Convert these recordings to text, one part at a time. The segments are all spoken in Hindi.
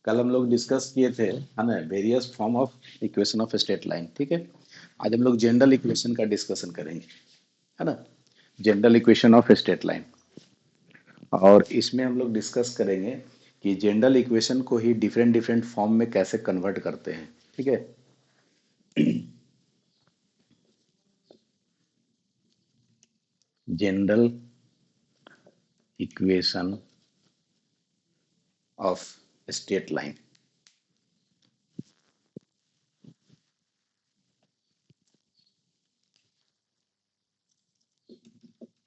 कल हम लोग डिस्कस किए थे है ना various form of equation of straight line. ठीक है, आज हम लोग जनरल इक्वेशन का डिस्कशन करेंगे, है ना। General equation of straight line, और इसमें हम लोग डिस्कस करेंगे कि जनरल इक्वेशन को ही डिफरेंट डिफरेंट फॉर्म में कैसे कन्वर्ट करते हैं। ठीक है, general equation of straight line.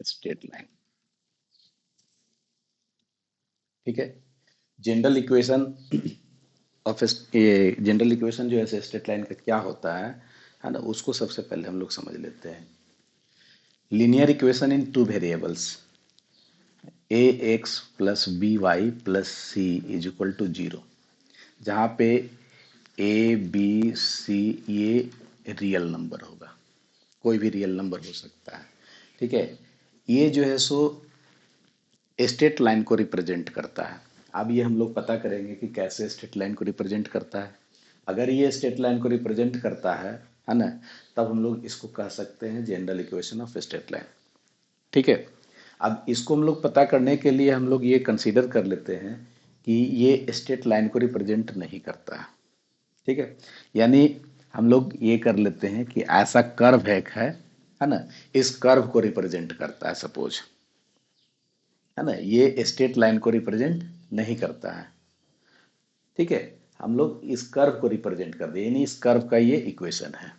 Straight line, ठीक है। General equation of general equation जो है स्ट्रेट लाइन का क्या होता है ना, उसको सबसे पहले हम लोग समझ लेते हैं। Linear equation in two variables a x plus B Y plus C is equal to zero, जहाँ पे ए बी सी ये रियल नंबर होगा, कोई भी रियल नंबर हो सकता है। ठीक है, ये जो है सो स्ट्रेट लाइन को रिप्रेजेंट करता है। अब ये हम लोग पता करेंगे कि कैसे स्ट्रेट लाइन को रिप्रेजेंट करता है। अगर ये स्ट्रेट लाइन को रिप्रेजेंट करता है ना, तब हम लोग इसको कह सकते हैं general equation of straight line. ठीक है, अब इसको हम लोग पता करने के लिए हम लोग ये कंसीडर कर लेते हैं कि ये स्ट्रेट लाइन को रिप्रेजेंट नहीं करता है। ठीक है, यानी हम लोग ये कर लेते हैं कि ऐसा कर्व है ना, इस कर्व को रिप्रेजेंट करता है सपोज, है ना। ये स्ट्रेट लाइन को रिप्रेजेंट नहीं करता है। ठीक है, हम लोग इस कर्व को रिप्रेजेंट कर दे, यानी इस कर्व का ये इक्वेशन है।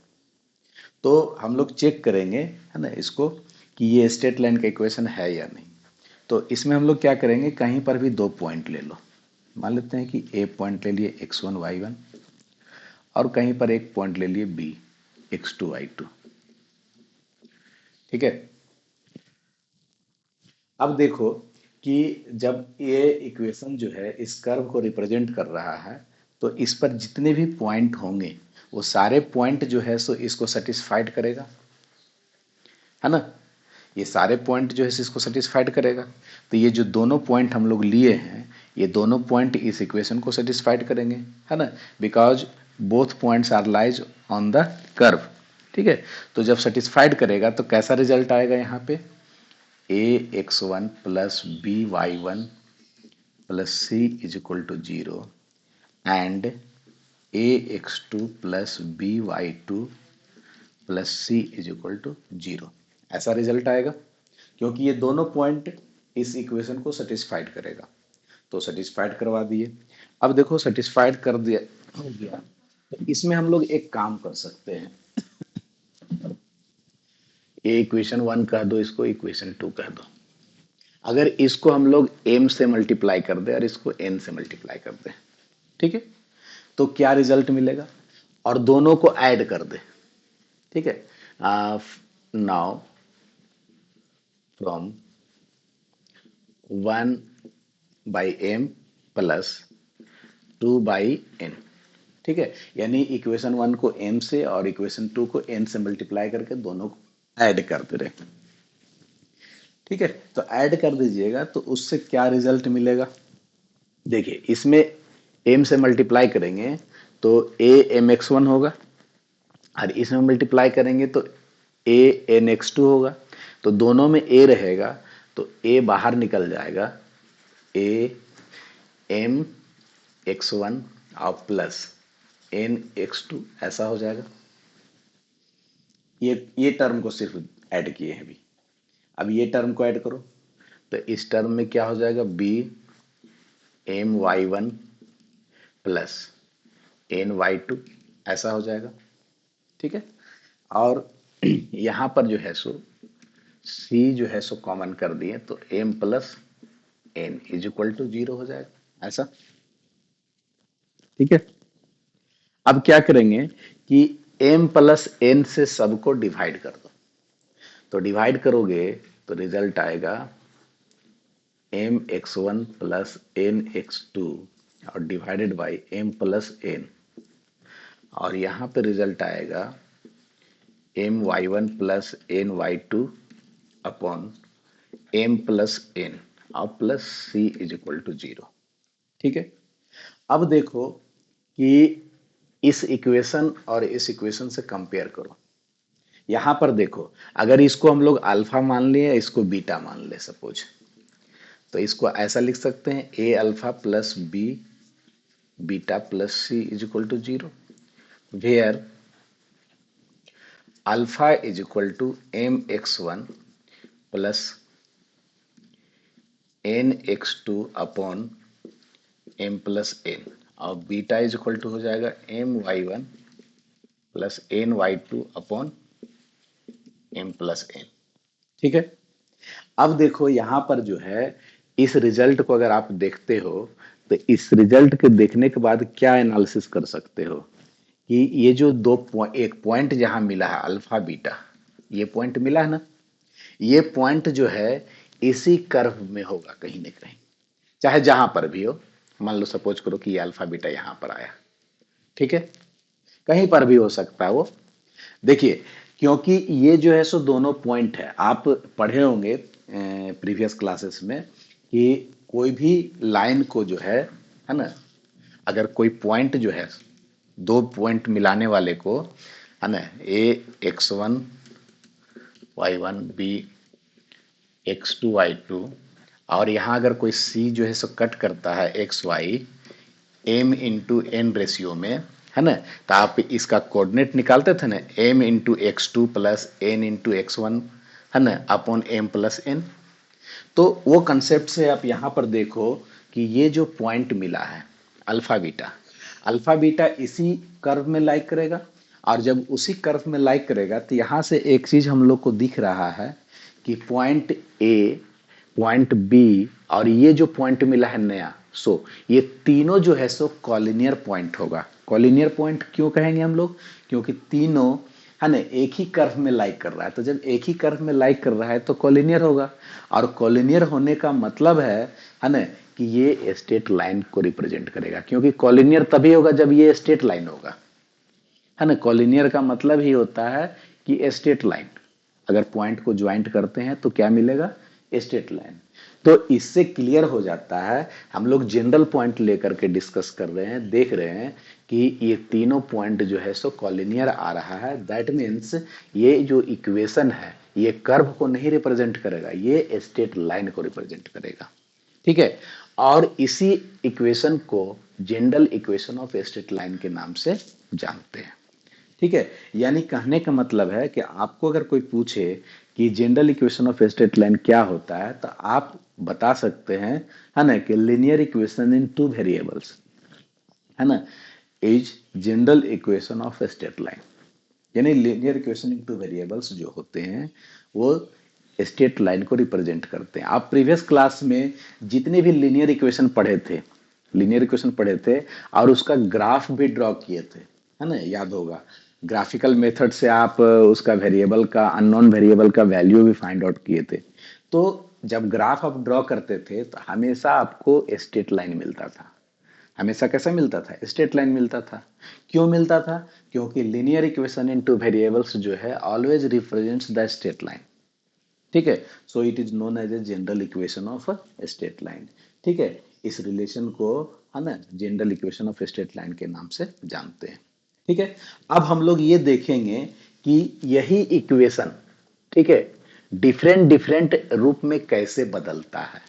तो हम लोग चेक करेंगे, है ना, इसको कि ये स्ट्रेट लाइन का इक्वेशन है या नहीं। तो इसमें हम लोग क्या करेंगे, कहीं पर भी दो पॉइंट ले लो। मान लेते हैं कि ए पॉइंट ले लिए x1 y1, और कहीं पर एक पॉइंट ले लिए b x2 y2। ठीक है, अब देखो कि जब ये इक्वेशन जो है इस कर्व को रिप्रेजेंट कर रहा है, तो इस पर जितने भी पॉइंट होंगे वो सारे पॉइंट जो है सो इसको सेटिस्फाइड करेगा, है ना। ये सारे पॉइंट जो है इसको सेटिस्फाइड करेगा। तो ये जो दोनों पॉइंट हम लोग लिए हैं, ये दोनों पॉइंट इस इक्वेशन को सेटिस्फाइड करेंगे, है ना, because both points are lies on the curve. ठीक है, तो जब सेटिस्फाइड करेगा तो कैसा रिजल्ट आएगा यहाँ पे, A X one plus B Y one plus C is equal to zero, and A X two plus B Y two plus C is equal to zero. ऐसा रिजल्ट आएगा क्योंकि ये दोनों पॉइंट इस इक्वेशन को सेटिस्फाइड करेगा। तो सेटिस्फाइड करवा दिए। अब देखो सेटिस्फाइड कर दिया, हो गया, तो इसमें हम लोग एक काम कर सकते हैं। ये इक्वेशन वन कह दो, इसको इक्वेशन टू कह दो। अगर इसको हम लोग m से मल्टीप्लाई कर दे और इसको n से मल्टीप्लाई कर दे, ठीक है, तो क्या रिजल्ट मिलेगा, और दोनों को ऐड कर दे। ठीक है, now from 1/m plus 2/n। ठीक है, यानी इक्वेशन वन को m से और इक्वेशन टू को n से मल्टीप्लाई करके दोनों को ऐड कर दे रहे। ठीक है, तो ऐड कर दीजिएगा तो उससे क्या रिजल्ट मिलेगा। देखिए इसमें m से मल्टीप्लाई करेंगे तो a mx1 होगा, और इसमें मल्टीप्लाई करेंगे तो a nx2 होगा। तो दोनों में a रहेगा तो a बाहर निकल जाएगा, a m x1 और प्लस n x2 ऐसा हो जाएगा। ये टर्म को सिर्फ ऐड किए हैं अभी। अब ये टर्म को ऐड करो तो इस टर्म में क्या हो जाएगा, b m y1 plus n y2 ऐसा हो जाएगा। ठीक है, और यहां पर जो है सो c जो है सो कॉमन कर दिए तो m plus n is equal to zero हो जाएगा ऐसा। ठीक है, अब क्या करेंगे कि m प्लस n से सबको डिवाइड कर दो। तो डिवाइड करोगे तो रिजल्ट आएगा m x1 plus n x2 और divided by m plus n, और यहां पे रिजल्ट आएगा m y1 plus n y2 upon m plus n और plus c is equal to zero. ठीक है, अब देखो कि इस इक्वेशन और इस इक्वेशन से कंपेयर करो। यहां पर देखो, अगर इसको हम लोग अल्फा मान लिए, इसको बीटा मान ले सपोज, तो इसको ऐसा लिख सकते हैं A alpha plus B beta plus C is equal to 0, where alpha is equal to M X one plus N X two upon M plus N, और बीटा इज इक्वल टू हो जाएगा M Y one plus N Y two upon M plus N. ठीक है। अब देखो यहां पर जो है, इस रिजल्ट को अगर आप देखते हो, तो इस रिजल्ट के देखने के बाद क्या एनालिसिस कर सकते हो कि ये जो एक पॉइंट जहां मिला है अल्फा बीटा, ये पॉइंट मिला है ना, ये पॉइंट जो है इसी कर्व में होगा कहीं ना कहीं, चाहे जहां पर भी हो। मान लो सपोज करो कि ये अल्फा बीटा यहां पर आया, ठीक है, कहीं पर भी हो सकता है वो। देखिए, क्योंकि ये जो है सो दोनों पॉइंट है, आप पढ़े होंगे प्रीवियस क्लासेस में कि कोई भी लाइन को जो है ना, अगर कोई पॉइंट जो है, दो पॉइंट मिलाने वाले को, है ना, A X one Y one B X two Y two, और यहाँ अगर कोई सी जो है सो कट करता है x y m into n ratio में, है ना, तो आप इसका कोऑर्डिनेट निकालते थे ना, m into x two plus n into x one, है ना, अपॉन एम प्लस एन। तो वो कंसेप्ट से आप यहाँ पर देखो कि ये जो पॉइंट मिला है अल्फा बीटा इसी कर्व में लाइक करेगा, और जब उसी कर्व में लाइक करेगा तो यहाँ से एक चीज हम लोग को दिख रहा है कि पॉइंट ए, पॉइंट बी, और ये जो पॉइंट मिला है नया, सो ये तीनों जो है सो कॉलिनियर पॉइंट होगा। कॉलिनियर पॉइंट क्यों कहेंगे हम लोग? क्योंकि तीनों, है ना, एक ही कर्व में लाइक कर रहा है, तो जब एक ही कर्व में लाइक कर रहा है तो कॉलिनियर होगा, और कॉलिनियर होने का मतलब है ना, कि ये स्ट्रेट लाइन को रिप्रेजेंट करेगा, क्योंकि कॉलिनियर तभी होगा जब ये स्ट्रेट लाइन होगा, है ना। कॉलिनियर का मतलब ही होता है कि स्ट्रेट लाइन, अगर पॉइंट को ज्वाइंट करते हैं तो क्या मिलेगा? Straight line. तो इससे क्लियर हो जाता है, हम लोग जनरल पॉइंट लेकर के डिस्कस कर रहे हैं, देख रहे हैं कि ये तीनों पॉइंट जो है सो कॉलिनियर आ रहा है। दैट मीन्स ये जो इक्वेशन है ये कर्व को नहीं रिप्रेजेंट करेगा, ये स्ट्रेट लाइन को रिप्रेजेंट करेगा। ठीक है। और इसी इक्वेशन को general equation of straight line के नाम से जानते हैं। ठीक है। यानी कहने का मतलब है कि आपको अगर कोई पूछे कि general equation of straight line क्या होता है, तो आप बता सकते हैं, है ना, कि linear equation in two variables, है ना, is general equation of straight line. यानी linear equation in two variables जो होते हैं वो स्ट्रेट लाइन को रिप्रेजेंट करते हैं। आप प्रीवियस क्लास में जितने भी लीनियर इक्वेशन पढ़े थे, लीनियर इक्वेशन पढ़े थे और उसका ग्राफ भी ड्रॉ किए थे, है ना, याद होगा। ग्राफिकल मेथड से आप उसका वेरिएबल का, अननोन वेरिएबल का वैल्यू भी फाइंड आउट किए थे। तो जब ग्राफ आप ड्रॉ करते थे तो हमेशा आपको स्ट्रेट लाइन मिलता था। हमेशा कैसा मिलता था? स्ट्रेट लाइन मिलता था। क्यों मिलता था? क्योंकि लीनियर इक्वेशन इनटू वेरिएबल्स जो है always represents the straight line. ठीक है। So it is known as a general equation of straight line. ठीक है। इस रिलेशन को, है ना, general equation of straight line के नाम से जानते हैं। ठीक है। अब हम लोग ये देखेंगे कि यही इक्वेशन, ठीक है, डिफरेंट डिफरेंट रूप में कैसे बदलता है।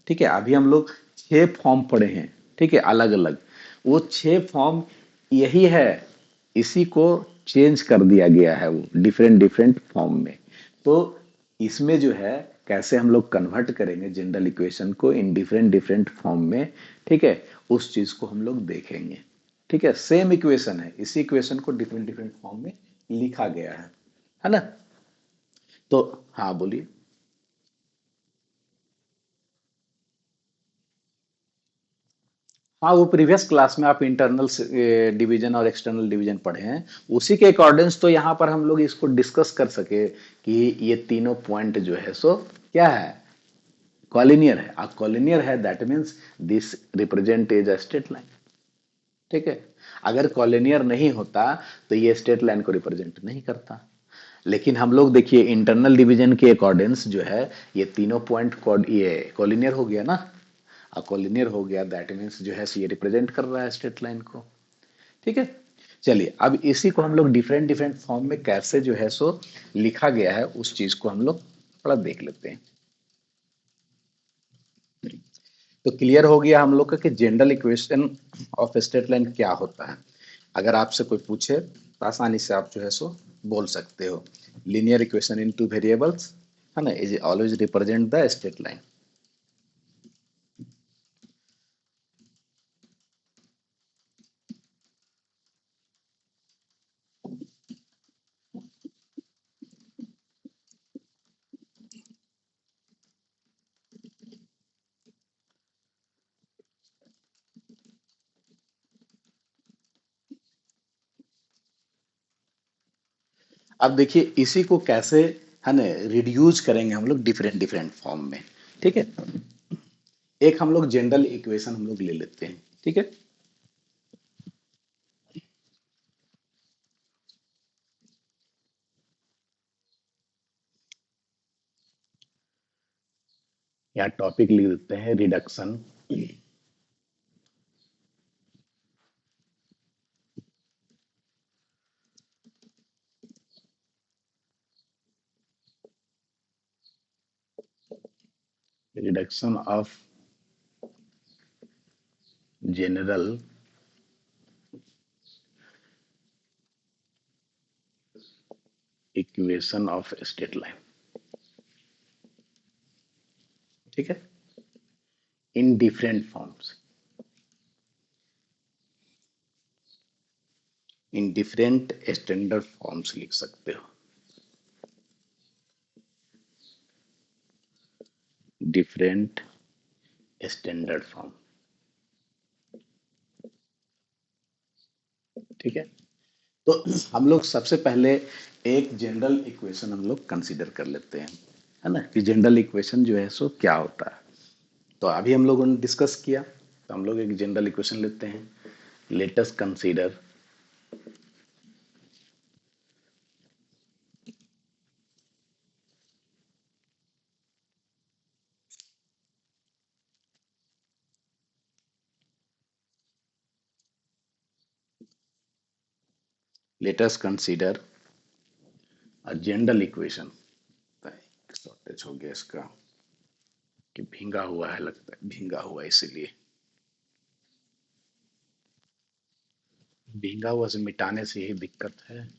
ठीक है। अभी हम लोग 6 फॉर्म पढ़े हैं, ठीक है, अलग अलग। वो 6 फॉर्म यही है, इसी को चेंज कर दिया गया है वो डिफरेंट डिफरेंट फॉर्म में। तो इसमें जो है कैसे हम लोग कन्वर्ट करेंगे जनरल इक्वेशन को इन डिफरेंट डिफरेंट फॉर्म में, ठीक है, उस चीज को हम लोग देखेंगे। ठीक है। सेम इक्वेशन है, इसी इक्वेशन को डिफरेंट डिफरेंट फॉर्म में लिखा गया है ना। तो हाँ बोलिए। हाँ, वो प्रीवियस क्लास में आप इंटरनल डिवीजन और एक्सटर्नल डिवीजन पढ़े हैं, उसी के अकॉर्डिंग्स तो यहाँ पर हम लोग इसको डिस्कस कर सके कि ये तीनों पॉइंट जो है सो क्या है? कॉलिनियर है। अब कॉलिनियर है that means this represent as a straight line. ठीक है। अगर कॉलिनियर नहीं होता तो ये स्ट्रेट लाइन को रिप्रेजेंट नहीं करता। लेकिन हम लोग देखिए इंटरनल डिवीजन के अकॉर्डिंग्स जो है ये तीनों पॉइंट ये कॉलिनियर हो गया ना। और कोलिनियर हो गया, दैट मीन्स जो है ये रिप्रेजेंट कर रहा है स्ट्रेट लाइन को। ठीक है, चलिए अब इसी को हम लोग डिफरेंट डिफरेंट फॉर्म में कैसे जो है सो लिखा गया है उस चीज को हम लोग थोड़ा देख लेते हैं। तो क्लियर हो गया हम लोग का कि general equation of straight line क्या होता है। अगर आपसे कोई पूछे तो आसानी से आप जो है सो बोल सकते हो, linear equation in two variables, है ना, is always represent the straight line. अब देखिए इसी को कैसे, है ना, रिड्यूस करेंगे हम लोग डिफरेंट डिफरेंट फॉर्म में। ठीक है, एक हम लोग जनरल इक्वेशन हम लोग ले लेते हैं। ठीक है, यहाँ टॉपिक लिख देते हैं reduction, reduction of general equation of straight line. ठीक है, in different forms, in different standard forms लिख सकते हो, डिफरेंट स्टैंडर्ड फॉर्म। ठीक है, तो हम लोग सबसे पहले एक जनरल इक्वेशन हम लोग कंसीडर कर लेते हैं, है ना, कि जनरल इक्वेशन जो है सो क्या होता है। तो अभी हम लोगों ने डिस्कस किया, तो हम लोग एक जनरल इक्वेशन लेते हैं। Late us consider late us consider a general equation. Shortage हो गया इसका, कि भींगा हुआ है, लगता है भींगा हुआ है, इसीलिए भींगा हुआ से मिटाने से ही दिक्कत है।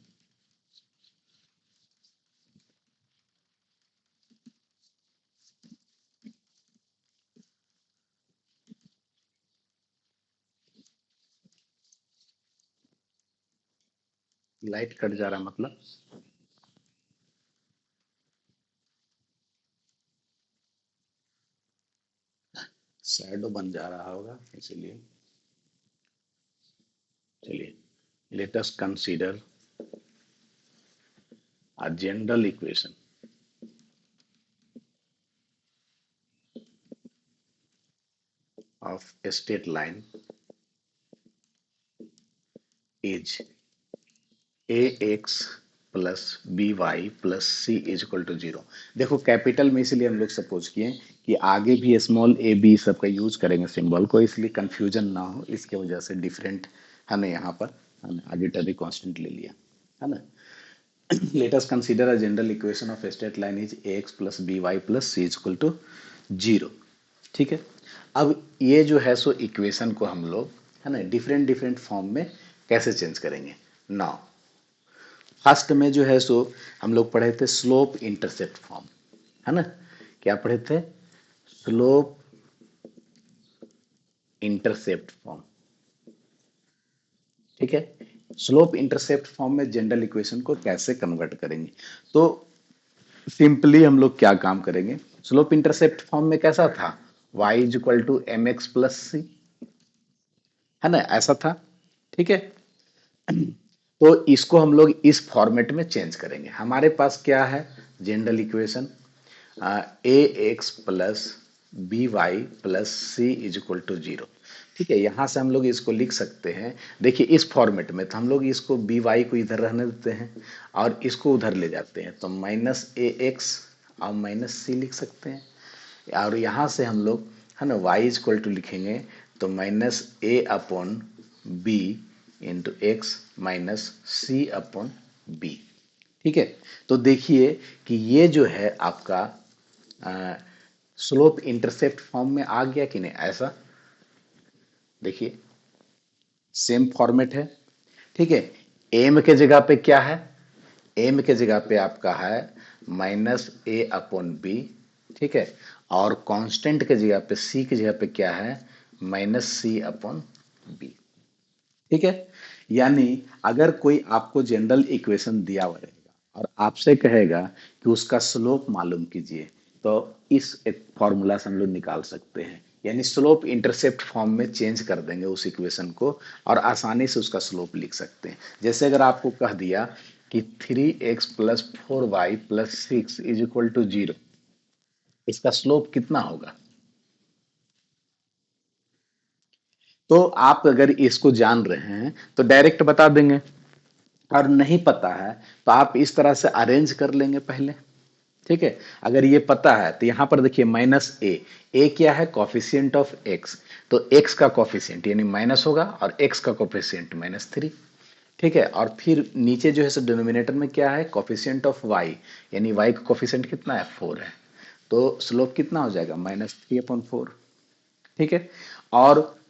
लाइट कट जा रहा मतलब, शैडो बन जा रहा होगा इसीलिए। चलिए, let us consider a general equation of a straight line is ax plus B Y plus C is equal to zero. देखो कैपिटल में इसलिए हम लोग सपोज किए कि आगे भी स्मॉल ए बी सबका यूज करेंगे सिंबल को, इसलिए कंफ्यूजन ना हो, इसके वजह से डिफरेंट हमें यहाँ पर हमने आर्बिट्ररी कांस्टेंट ले लिया, है ना। Let us consider a general equation of straight line is ax plus B Y plus C is equal to zero. ठीक है, अब ये जो है सो इक्वेशन को हम लोग, है ना, डिफरेंट डिफरेंट फॉर्म में कैसे चेंज करेंगे। नाउ फर्स्ट में जो है सो हम लोग पढ़े थे स्लोप इंटरसेप्ट फॉर्म, है ना, क्या पढ़े थे, स्लोप इंटरसेप्ट फॉर्म। ठीक है, स्लोप इंटरसेप्ट फॉर्म में जनरल इक्वेशन को कैसे कन्वर्ट करेंगे। तो सिंपली हम लोग क्या काम करेंगे, स्लोप इंटरसेप्ट फॉर्म में कैसा था, y is equal to M X plus C, है ना, ऐसा था। ठीक है, तो इसको हम लोग इस फॉर्मेट में चेंज करेंगे। हमारे पास क्या है general equation, a x plus B Y plus C is equal to zero. ठीक है, यहां से हम लोग इसको लिख सकते हैं, देखिए इस फॉर्मेट में, तो हम लोग इसको बी वाई को इधर रहने देते हैं और इसको उधर ले जाते हैं, तो माइनस ए एक्स और माइनस सी लिख सकते हैं। और यहाँ से हम लोग, है ना, y इक्वल टू लिखेंगे तो minus A upon B into X minus C upon B. ठीक है, तो देखिए कि ये जो है आपका स्लोप इंटरसेप्ट फॉर्म में आ गया कि नहीं, ऐसा देखिए सेम फॉर्मेट है। ठीक है, एम के जगह पे क्या है, एम के जगह पे आपका है माइनस ए अपॉन बी। ठीक है, और कांस्टेंट के जगह पे सी की जगह पे क्या है, माइनस सी अपॉन बी। ठीक है, यानी अगर कोई आपको जनरल इक्वेशन दिया हुआ रहेगा और आपसे कहेगा कि उसका स्लोप मालूम कीजिए, तो इस एक फॉर्मूला से हम लोग निकाल सकते हैं, यानी स्लोप इंटरसेप्ट फॉर्म में चेंज कर देंगे उस इक्वेशन को और आसानी से उसका स्लोप लिख सकते हैं। जैसे अगर आपको कह दिया कि 3x plus 4y plus 6 is equal to 0, इसका स्लोप कितना होगा? तो आप अगर इसको जान रहे हैं तो डायरेक्ट बता देंगे, और नहीं पता है तो आप इस तरह से अरेंज कर लेंगे पहले। ठीक है, अगर ये पता है तो यहां पर देखिए माइनस ए क्या है, कॉफिशिएंट ऑफ एक्स, तो एक्स का कॉफिशिएंट यानी माइनस होगा और एक्स का कॉफिशिएंट -3। ठीक है, और फिर नीचे जो है सो डिनोमिनेटर में क्या है, कॉफिशिएंट ऑफ वाई, यानी वाई का कॉफिशिएंट कितना है, 4 है, तो स्लोप कितना हो जाएगा, -3/4। ठीक है, और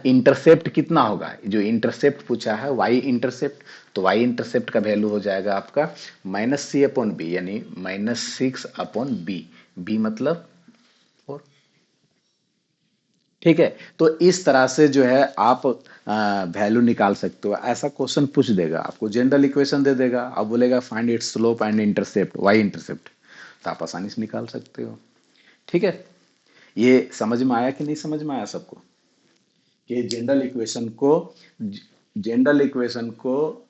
इंटरसेप्ट कितना होगा, जो इंटरसेप्ट पूछा है वाई इंटरसेप्ट, तो वाई इंटरसेप्ट का वैल्यू हो जाएगा आपका -c/b, यानी -6/b, बी मतलब 4। ठीक है, तो इस तरह से जो है आप वैल्यू निकाल सकते हो। ऐसा क्वेश्चन पूछ देगा आपको, जनरल इक्वेशन दे देगा, अब बोलेगा find its slope and intercept, y intercept, तो आप आसानी से निकाल सकते हो। ठीक है, ये समझ में आया कि नहीं समझ में आया सबको, कि जनरल इक्वेशन को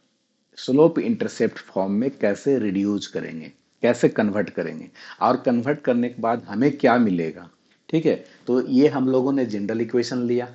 स्लोप इंटरसेप्ट फॉर्म में कैसे रिड्यूस करेंगे, कैसे कन्वर्ट करेंगे, और कन्वर्ट करने के बाद हमें क्या मिलेगा। ठीक है, तो ये हम लोगों ने जनरल इक्वेशन लिया।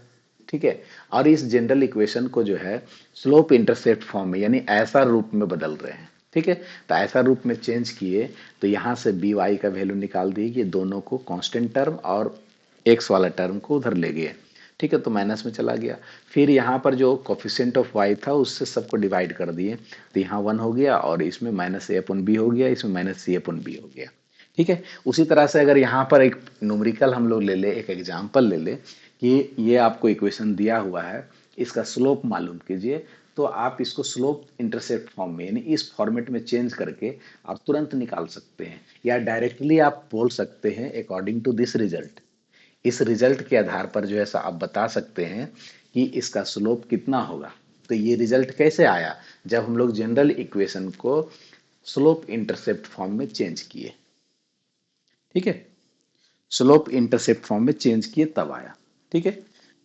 ठीक है, और इस जनरल इक्वेशन को जो है स्लोप इंटरसेप्ट फॉर्म में यानी ऐसा रूप में बदल रहे हैं। ठीक है, तो ऐसा रूप में चेंज किए तो यहां से बी वाई का वैल्यू निकाल दिए, ये दोनों को कांस्टेंट टर्म और एक्स वाला टर्म को उधर ले गए। ठीक है, तो माइनस में चला गया, फिर यहाँ पर जो कोफिशिएंट ऑफ वाई था उससे सबको डिवाइड कर दिए, तो यहाँ 1 हो गया और इसमें -a/b हो गया, इसमें -c/b हो गया। ठीक है, उसी तरह से अगर यहाँ पर एक न्यूमेरिकल हम लोग ले ले, एक एग्जांपल ले ले कि ये आपको इक्वेशन दिया हुआ है, इसका स्लोप मालूम कीजिए, तो आप इसको स्लोप इंटरसेप्ट फॉर्म में यानी इस फॉर्मेट में चेंज करके आप तुरंत निकाल सकते हैं, या डायरेक्टली आप बोल सकते हैं अकॉर्डिंग टू दिस रिजल्ट। इस रिजल्ट के आधार पर जो है आप बता सकते हैं कि इसका स्लोप कितना होगा। तो ये रिजल्ट कैसे आया, जब हम लोग जनरल इक्वेशन को स्लोप इंटरसेप्ट फॉर्म में चेंज किए। ठीक है, स्लोप इंटरसेप्ट फॉर्म में चेंज किए तब आया। ठीक है,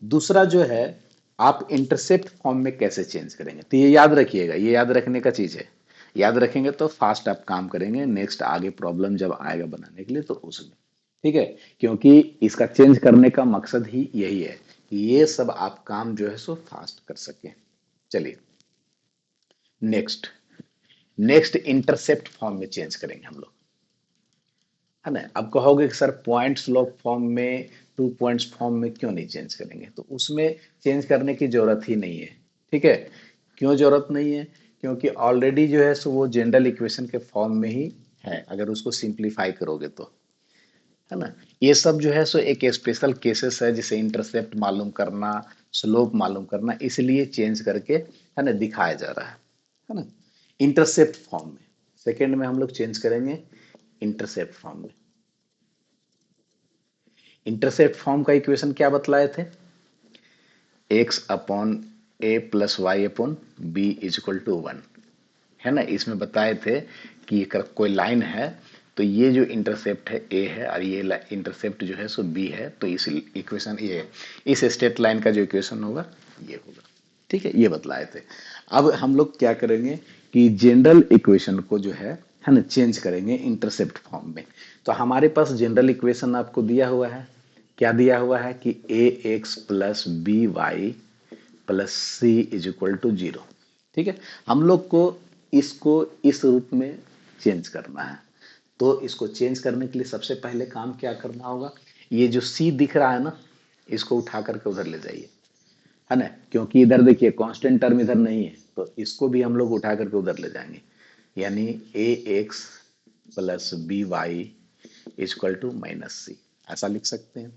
दूसरा जो है आप इंटरसेप्ट फॉर्म में कैसे चेंज करेंगे, तो ये याद रखिएगा, ये याद रखने का चीज है, याद रखेंगे तो फास्ट आप काम करेंगे, नेक्स्ट आगे प्रॉब्लम जब आएगा बनाने के लिए तो उसमें। ठीक है, क्योंकि इसका चेंज करने का मकसद ही यही है कि ये सब आप काम जो है सो फास्ट कर सके। चलिए नेक्स्ट, नेक्स्ट इंटरसेप्ट फॉर्म में चेंज करेंगे हम लोग, है ना। अब कहोगे कि सर पॉइंट स्लोप फॉर्म में, 2 पॉइंट्स फॉर्म में क्यों नहीं चेंज करेंगे, तो उसमें चेंज करने की जरूरत ही नहीं है। ठीक है, क्यों जरूरत नहीं है, क्योंकि ऑलरेडी जो है सो वो जनरल इक्वेशन के फॉर्म में ही है, अगर उसको सिंप्लीफाई करोगे तो, है ना। ये सब जो है सो एक स्पेशल केसेस है, जिसे इंटरसेप्ट मालूम करना, स्लोप मालूम करना, इसलिए चेंज करके, है ना, दिखाया जा रहा है ना। इंटरसेप्ट फॉर्म में सेकेंड में हम लोग चेंज करेंगे इंटरसेप्ट फॉर्म में। इंटरसेप्ट फॉर्म का इक्वेशन क्या बतलाए थे, x upon a plus y upon b is equal to 1, है ना। इसमें बताए थे कि अगर कोई लाइन है तो ये जो इंटरसेप्ट है ए है और ये इंटरसेप्ट जो है सो बी है, तो इस इक्वेशन ये इस स्ट्रेट लाइन का जो इक्वेशन होगा ये होगा। ठीक है, ये बतलाए थे। अब हम लोग क्या करेंगे कि जनरल इक्वेशन को जो है ना, चेंज करेंगे इंटरसेप्ट फॉर्म में। तो हमारे पास जनरल इक्वेशन आपको दिया हुआ है, क्या दिया हुआ है कि A x plus B Y plus C is equal to 0। ठीक है, हम लोग को इसको इस रूप में चेंज करना है, तो इसको चेंज करने के लिए सबसे पहले काम क्या करना होगा, ये जो सी दिख रहा है ना, इसको उठा करके उधर ले जाइए, है ना, क्योंकि इधर देखिए कांस्टेंट टर्म इधर नहीं है, तो इसको भी हम लोग उठा करके उधर ले जाएंगे, यानी A x plus B Y equal to minus C, ऐसा लिख सकते हैं।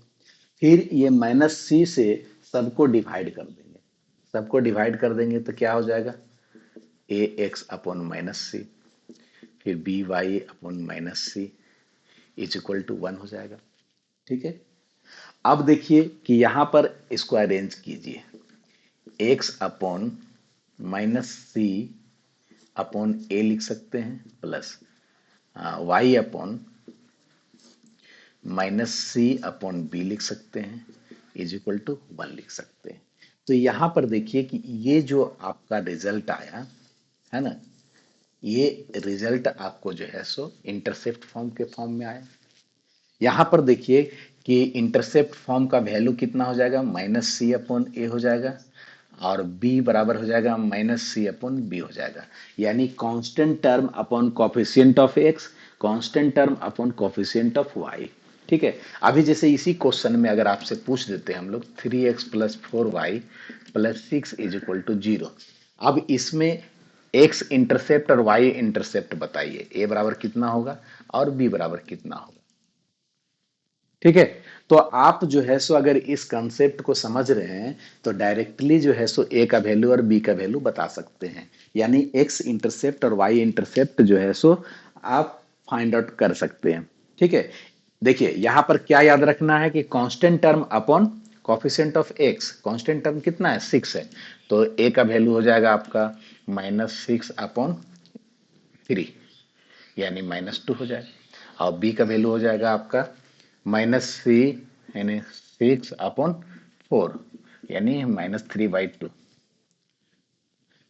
फिर ये माइनस सी से सबको डिवाइड कर देंगे, सबको डिवाइड कर देंगे तो क्या हो जाएगा, a x upon minus c, फिर b Y upon minus c is equal to 1 हो जाएगा। ठीक है, अब देखिए कि यहां पर इसको अरेंज कीजिए, x upon minus C upon ए लिख सकते हैं, plus y upon minus C upon B लिख सकते हैं, इज इक्वल टू 1 लिख सकते हैं। तो यहां पर देखिए कि ये जो आपका रिजल्ट आया है ना, ये रिजल्ट आपको जो है सो इंटरसेप्ट फॉर्म के फॉर्म में आया। यहां पर देखिए कि इंटरसेप्ट फॉर्म का वैल्यू कितना हो जाएगा, माइनस सी अपॉन ए हो जाएगा, और b बराबर हो जाएगा माइनस सी अपॉन बी हो जाएगा, यानी constant term upon coefficient of x, constant term upon coefficient of y। ठीक है, अभी जैसे इसी क्वेश्चन में अगर आपसे पूछ देते हैं हम लोग 3x plus 4y plus 6 is equal to 0, अब इसमें x इंटरसेप्ट और y इंटरसेप्ट बताइए, a बराबर कितना होगा और b बराबर कितना होगा। ठीक है, तो आप जो है सो अगर इस कंसेप्ट को समझ रहे हैं तो डायरेक्टली जो है सो ए का वैल्यू और बी का वैल्यू बता सकते हैं, यानी एक्स इंटरसेप्ट और वाई इंटरसेप्ट जो है सो आप फाइंड आउट कर सकते हैं। ठीक है, देखिए यहां पर क्या याद रखना है कि constant term upon coefficient of x, constant term कितना है 6 है, तो ए का वैल्यू हो जाएगा आपका -6 अपॉन 3, यानी -2 हो जाएगा, और बी का वैल्यू हो जाएगा आपका -3 यानी 6 अपॉन 4, यानी -3/2।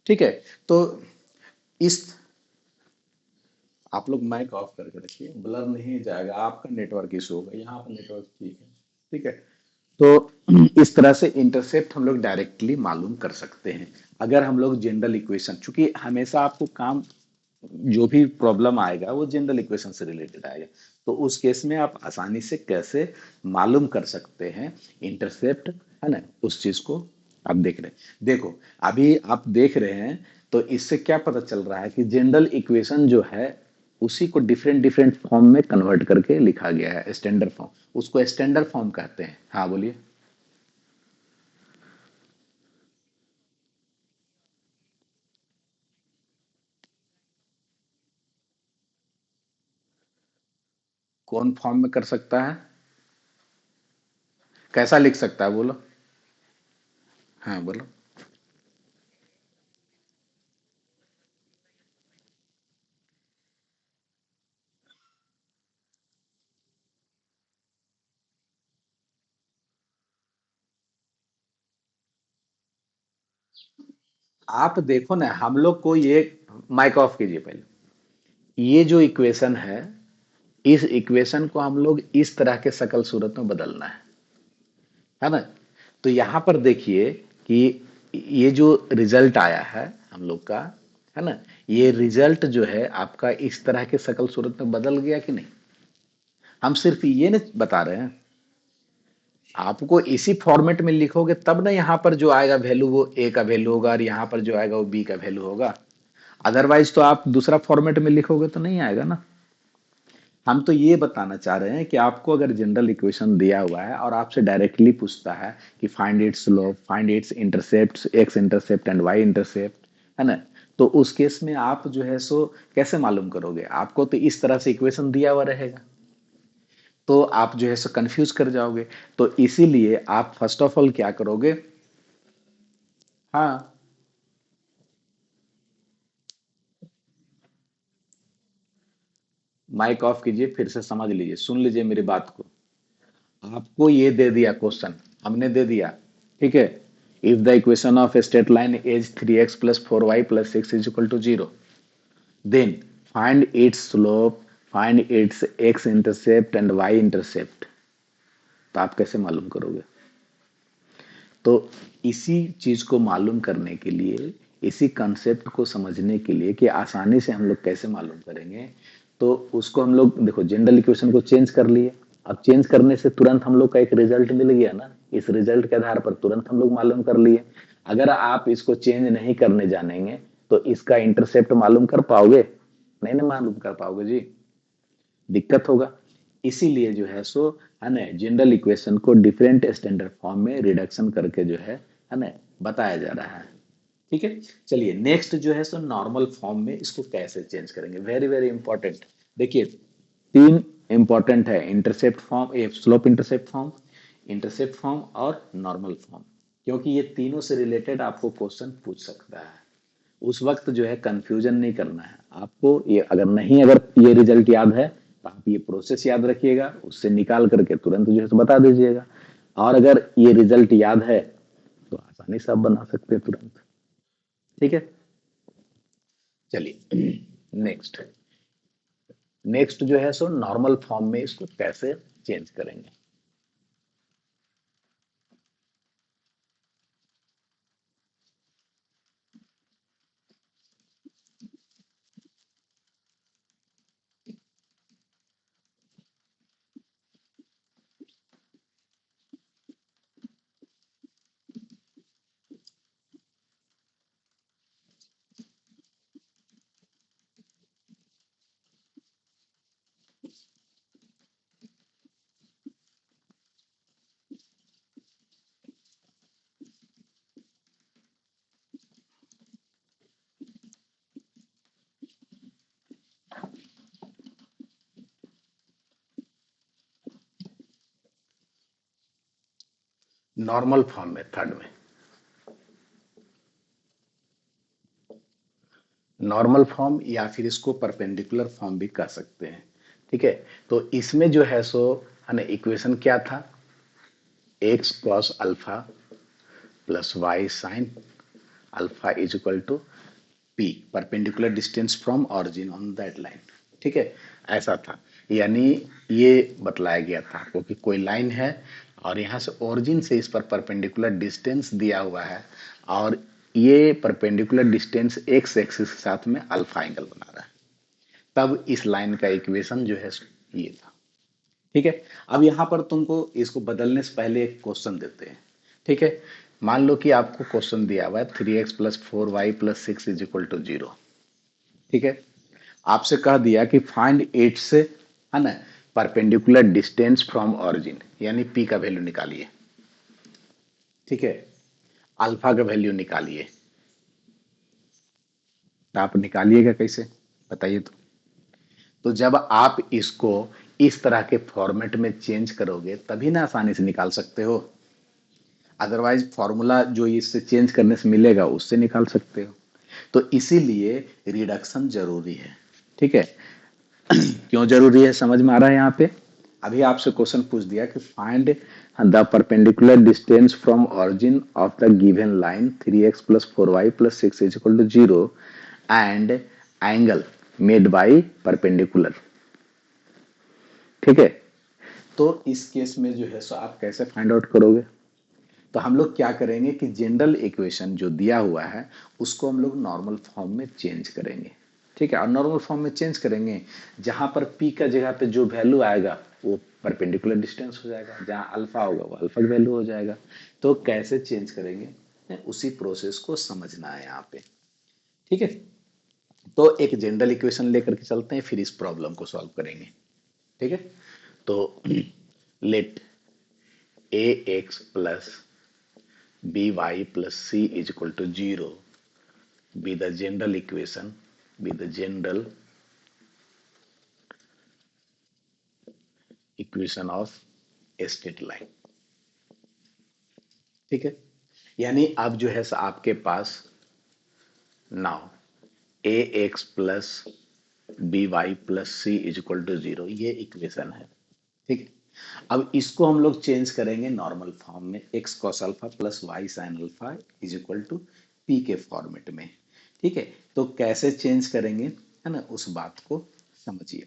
ठीक है, तो इस आप लोग माइक ऑफ करके रखिए, ब्लर नहीं जाएगा, आपका नेटवर्क इशू होगा, यहाँ पर नेटवर्क ठीक है। ठीक है, तो इस तरह से इंटरसेप्ट हम लोग डायरेक्टली मालूम कर सकते हैं अगर हम लोग जनरल इक्वेशन, चूंकि हमेशा आपको काम जो भी प्रॉब्लम आएगा वो जनरल इक्वेशन से रिलेटेड आएगा, तो उस केस में आप आसानी से कैसे मालूम कर सकते हैं इंटरसेप्ट, है ना, उस चीज को आप देख रहे हैं। देखो अभी आप देख रहे हैं, तो इससे क्या पता चल रहा है कि जनरल इक्वेशन जो है उसी को डिफरेंट डिफरेंट फॉर्म में कन्वर्ट करके लिखा गया है, स्टैंडर्ड फॉर्म, उसको स्टैंडर्ड फॉर्म कहते हैं। हाँ बोलिए। कौन फॉर्म में कर सकता है, कैसा लिख सकता है बोलो। हाँ बोलो। आप देखो ना, हम लोग को ये, माइक ऑफ कीजिए पहले, ये जो इक्वेशन है, इस इक्वेशन को हम लोग इस तरह के शकल सूरत में बदलना है ना, तो यहां पर देखिए कि ये जो रिजल्ट आया है हम लोग का, है ना, ये रिजल्ट जो है आपका इस तरह के शकल सूरत में बदल गया कि नहीं, हम सिर्फ ये नहीं बता रहे हैं, आपको इसी फॉर्मेट में लिखोगे तब ना यहाँ पर जो आएगा वैल्यू वो ए का वैल्यू होगा और यहाँ पर जो आएगा वो बी का वैल्यू होगा, अदरवाइज तो आप दूसरा फॉर्मेट में लिखोगे तो नहीं आएगा ना। हम तो ये बताना चाह रहे हैं कि आपको अगर जनरल इक्वेशन दिया हुआ है और आपसे डायरेक्टली पूछता है कि find its slope, find its intercept, x intercept and y intercept, है ना, तो उस केस में आप जो है सो कैसे मालूम करोगे, आपको तो इस तरह से इक्वेशन दिया हुआ रहेगा, तो आप जो है सो कंफ्यूज कर जाओगे, तो इसीलिए आप फर्स्ट ऑफ ऑल क्या करोगे। हाँ, माइक ऑफ कीजिए, फिर से समझ लीजिए, सुन लीजिए मेरी बात को। आपको ये दे दिया क्वेश्चन, हमने दे दिया, ठीक है, if the equation of straight line is 3x plus 4y plus 6 is equal to 0, then find its slope, find its x intercept and y intercept, तो आप कैसे मालूम करोगे। तो इसी चीज को मालूम करने के लिए, इसी कंसेप्ट को समझने के लिए कि आसानी से हम लोग कैसे मालूम करेंगे, तो उसको हम लोग देखो जनरल इक्वेशन को चेंज कर लिए, अब चेंज करने से तुरंत हम लोग का एक रिजल्ट मिल गया ना, इस रिजल्ट के आधार पर तुरंत हम लोग मालूम कर लिए। अगर आप इसको चेंज नहीं करने जानेंगे तो इसका इंटरसेप्ट मालूम कर पाओगे? नहीं ना मालूम कर पाओगे जी, दिक्कत होगा। इसीलिए जो है सो है ना जनरल इक्वेशन को डिफरेंट स्टैंडर्ड फॉर्म में रिडक्शन करके जो है ना बताया जा रहा है। ठीक है, चलिए नेक्स्ट जो है सो नॉर्मल फॉर्म में इसको कैसे चेंज करेंगे, वेरी वेरी इंपॉर्टेंट। देखिए तीन इंपॉर्टेंट है, intercept form, slope intercept form और नॉर्मल फॉर्म, क्योंकि ये तीनों से रिलेटेड आपको क्वेश्चन पूछ सकता है। उस वक्त जो है कंफ्यूजन नहीं करना है आपको। ये अगर ये रिजल्ट याद है तो आप ये प्रोसेस याद रखिएगा, उससे निकाल करके तुरंत जो है सो बता दीजिएगा। और अगर ये रिजल्ट याद है तो आसानी से आप बना सकते हैं तुरंत। ठीक है, चलिए नेक्स्ट नेक्स्ट जो है सो नॉर्मल फॉर्म में इसको कैसे चेंज करेंगे। नॉर्मल फॉर्म में थर्ड में नॉर्मल फॉर्म या फिर इसको परपेंडिकुलर फॉर्म भी कह सकते हैं। ठीक है, तो इसमें जो है सो है ना इक्वेशन क्या था, x cos alpha plus y sine alpha is equal to p perpendicular distance from origin on that line. ठीक है, ऐसा था। यानी ये बतलाया गया था आपको कि कोई लाइन है और यहाँ से ओरिजिन से इस पर परपेंडिकुलर डिस्टेंस दिया हुआ है, और ये परपेंडिकुलर डिस्टेंस एक्स एक्सिस के साथ में अल्फा एंगल बना रहा है, तब इस लाइन का इक्वेशन जो है ये था। ठीक है, अब यहां पर तुमको इसको बदलने से पहले एक क्वेश्चन देते हैं। ठीक है, मान लो कि आपको क्वेश्चन दिया हुआ है 3x + 4y + 6 = 0। ठीक है, आपसे कह दिया कि फाइंड एट से है ना परपेंडिकुलर डिस्टेंस फ्रॉम ऑरिजिन, यानी पी का वैल्यू निकालिए। ठीक है, अल्फा का वैल्यू निकालिए। तो आप निकालिएगा कैसे, बताइए तो जब आप इसको इस तरह के फॉर्मेट में चेंज करोगे तभी ना आसानी से निकाल सकते हो, अदरवाइज फॉर्मूला जो इससे चेंज करने से मिलेगा उससे निकाल सकते हो। तो इसीलिए रिडक्शन जरूरी है। ठीक है, क्यों जरूरी है समझ में आ रहा है यहाँ पे। अभी आपसे क्वेश्चन पूछ दिया कि find the perpendicular distance from origin of the given line 3x + 4y + 6 = 0 and angle made by perpendicular. ठीक है, तो इस केस में जो है सो आप कैसे फाइंड आउट करोगे। तो हम लोग क्या करेंगे कि जनरल इक्वेशन जो दिया हुआ है उसको हम लोग नॉर्मल फॉर्म में चेंज करेंगे। ठीक है, और नॉर्मल फॉर्म में चेंज करेंगे, जहां पर पी का जगह पे जो वैल्यू आएगा वो परपेंडिकुलर डिस्टेंस हो जाएगा, जहां अल्फा होगा वो अल्फा की वैल्यू हो जाएगा। तो कैसे चेंज करेंगे उसी प्रोसेस को समझना है यहाँ पे। ठीक है, तो एक जनरल इक्वेशन लेकर के चलते हैं, फिर इस प्रॉब्लम को सॉल्व करेंगे। ठीक है, तो let a x plus by + c = 0 be the general equation of a straight line। ठीक है, यानी अब जो है आपके पास नाउ ax + by + c = 0 ये इक्वेशन है। ठीक है, अब इसको हम लोग चेंज करेंगे नॉर्मल फॉर्म में, x cos alpha + y sin alpha = p के फॉर्मेट में। ठीक है, तो कैसे चेंज करेंगे है ना उस बात को समझिए,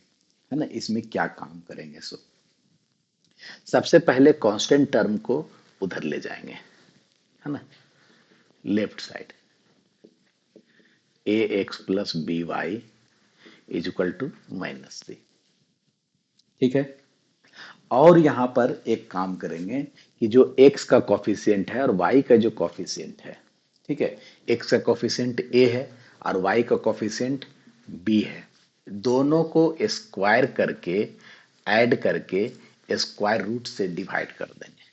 है ना इसमें क्या काम करेंगे। सो सबसे पहले कांस्टेंट टर्म को उधर ले जाएंगे, है ना left side, ax + by = -c। ठीक है, और यहाँ पर एक काम करेंगे कि जो x का कॉफिशिएंट है और y का जो कॉफिशिएंट है, ठीक है, x का कॉफिशिएंट a है और y का कॉफिशिएंट b है, दोनों को स्क्वायर करके ऐड करके स्क्वायर रूट से डिवाइड कर देंगे।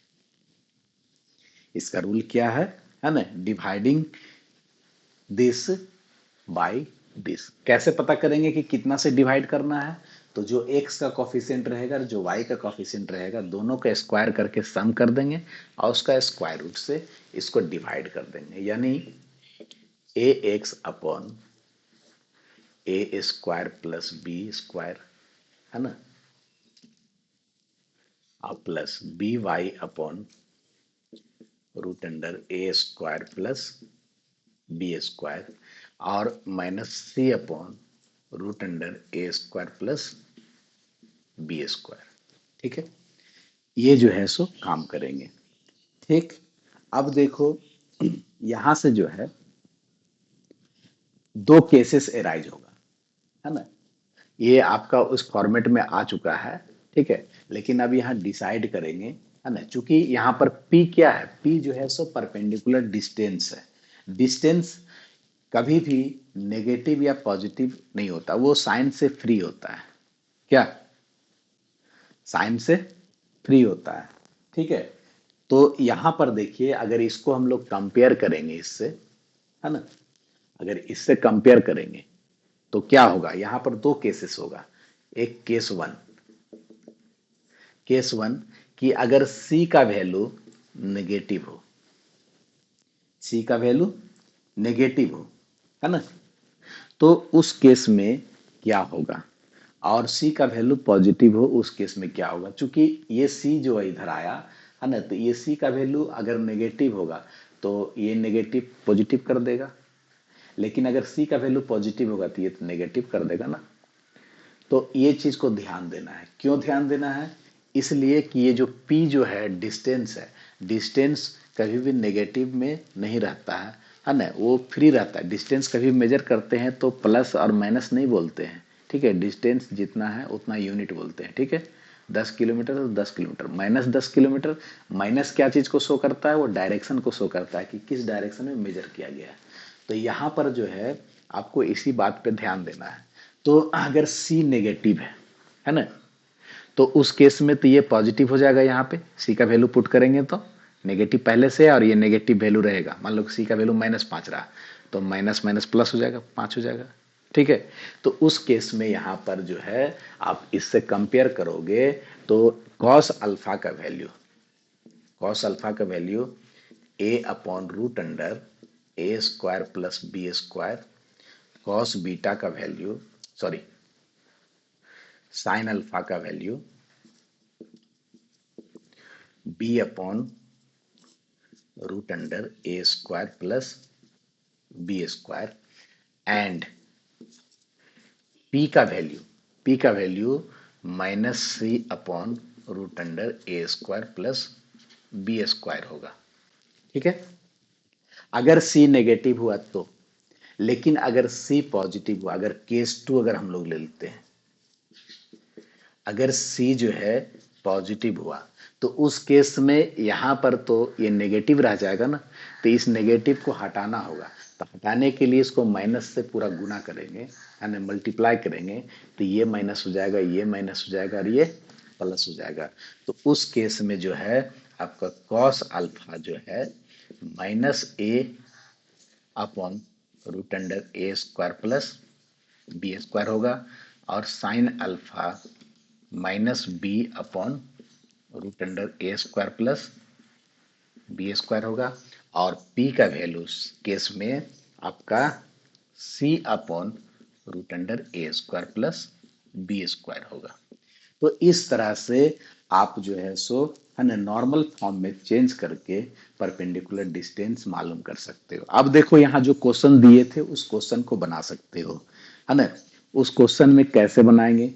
इसका रूल क्या है ना, डिवाइडिंग दिस बाय दिस। कैसे पता करेंगे कि कितना से डिवाइड करना है? तो जो x का कॉफिशिएंट रहेगा और जो y का कॉफिशिएंट रहेगा, दोनों का स्क्वायर करके सम कर देंगे और उसका स्क्वायर रूट से इसको डिवाइड कर देंगे, यानी A x upon A square plus B square, है ना, और plus B Y upon root under A square plus B square और minus C upon root under A square plus B square. ठीक है, ये जो है सो काम करेंगे। ठीक, अब देखो यहां से जो है दो केसेस एराइज होगा, है ना, ये आपका उस फॉर्मेट में आ चुका है। ठीक है, लेकिन अब यहाँ डिसाइड करेंगे, है ना, चूंकि यहाँ पर P क्या है, P जो है सो परपेंडिकुलर डिस्टेंस है। डिस्टेंस कभी भी नेगेटिव या पॉजिटिव नहीं होता, वो साइन से फ्री होता है। क्या? साइन से फ्री होता है। ठीक है, तो यहां पर देखिए, अगर इसको हम लोग कंपेयर करेंगे इससे, है ना, अगर इससे कंपेयर करेंगे तो क्या होगा, यहां पर दो केसेस होगा। एक केस वन कि अगर सी का वैल्यू नेगेटिव हो, सी का वैल्यू नेगेटिव हो, है ना, तो उस केस में क्या होगा, और सी का वैल्यू पॉजिटिव हो उस केस में क्या होगा। चूंकि ये सी जो इधर आया, है ना, तो ये सी का वैल्यू अगर नेगेटिव होगा तो ये नेगेटिव पॉजिटिव कर देगा, लेकिन अगर सी का वैल्यू पॉजिटिव होगा तो ये तो नेगेटिव कर देगा ना। तो ये चीज को ध्यान देना है। क्यों ध्यान देना है? इसलिए कि ये जो P जो है डिस्टेंस है, डिस्टेंस कभी भी नेगेटिव में नहीं रहता है ना, वो फ्री रहता है। डिस्टेंस कभी मेजर करते हैं तो प्लस और माइनस नहीं बोलते हैं। ठीक है, डिस्टेंस जितना है उतना यूनिट बोलते हैं। ठीक है, 10 किलोमीटर तो 10 किलोमीटर, माइनस 10 किलोमीटर, माइनस क्या चीज को शो करता है, वो डायरेक्शन को शो करता है कि किस डायरेक्शन में मेजर किया गया है। तो यहाँ पर जो है आपको इसी बात पे ध्यान देना है। तो अगर सी नेगेटिव है ना, तो उस केस में तो ये पॉजिटिव हो जाएगा। यहाँ पे सी का वैल्यू पुट करेंगे तो नेगेटिव पहले से है और ये नेगेटिव वैल्यू रहेगा। मान लो सी का वैल्यू -5 रहा तो माइनस माइनस प्लस हो जाएगा, 5 हो जाएगा। ठीक है, तो उस केस में यहाँ पर जो है आप इससे कंपेयर करोगे तो कॉस अल्फा का वैल्यू, कॉस अल्फा का value A upon root under A square plus B square, cos beta का वैल्यू, सॉरी साइन अल्फा का value B upon root under A square plus B square and P का value minus C upon root under A square plus B square होगा। ठीक है, अगर सी नेगेटिव हुआ तो, लेकिन अगर सी पॉजिटिव हुआ, अगर केस 2 अगर हम लोग ले लेते हैं, अगर सी जो है पॉजिटिव हुआ तो उस केस में यहां पर तो ये नेगेटिव रह जाएगा ना, तो इस नेगेटिव को हटाना होगा। तो हटाने के लिए इसको माइनस से पूरा गुना करेंगे, यानी मल्टीप्लाई करेंगे, तो ये माइनस हो जाएगा, ये माइनस हो जाएगा और ये प्लस हो जाएगा। तो उस केस में जो है आपका कॉस अल्फा जो है minus A upon root under A square plus B square होगा और sine alpha minus B upon root under A square plus B square होगा और पी का वैल्यू केस में आपका C upon root under A square plus B square होगा। तो इस तरह से आप जो है सो है ना नॉर्मल फॉर्म में चेंज करके परपेंडिकुलर डिस्टेंस मालूम कर सकते हो। अब देखो यहाँ जो क्वेश्चन दिए थे उस क्वेश्चन को बना सकते हो, है ना। उस क्वेश्चन में कैसे बनाएंगे,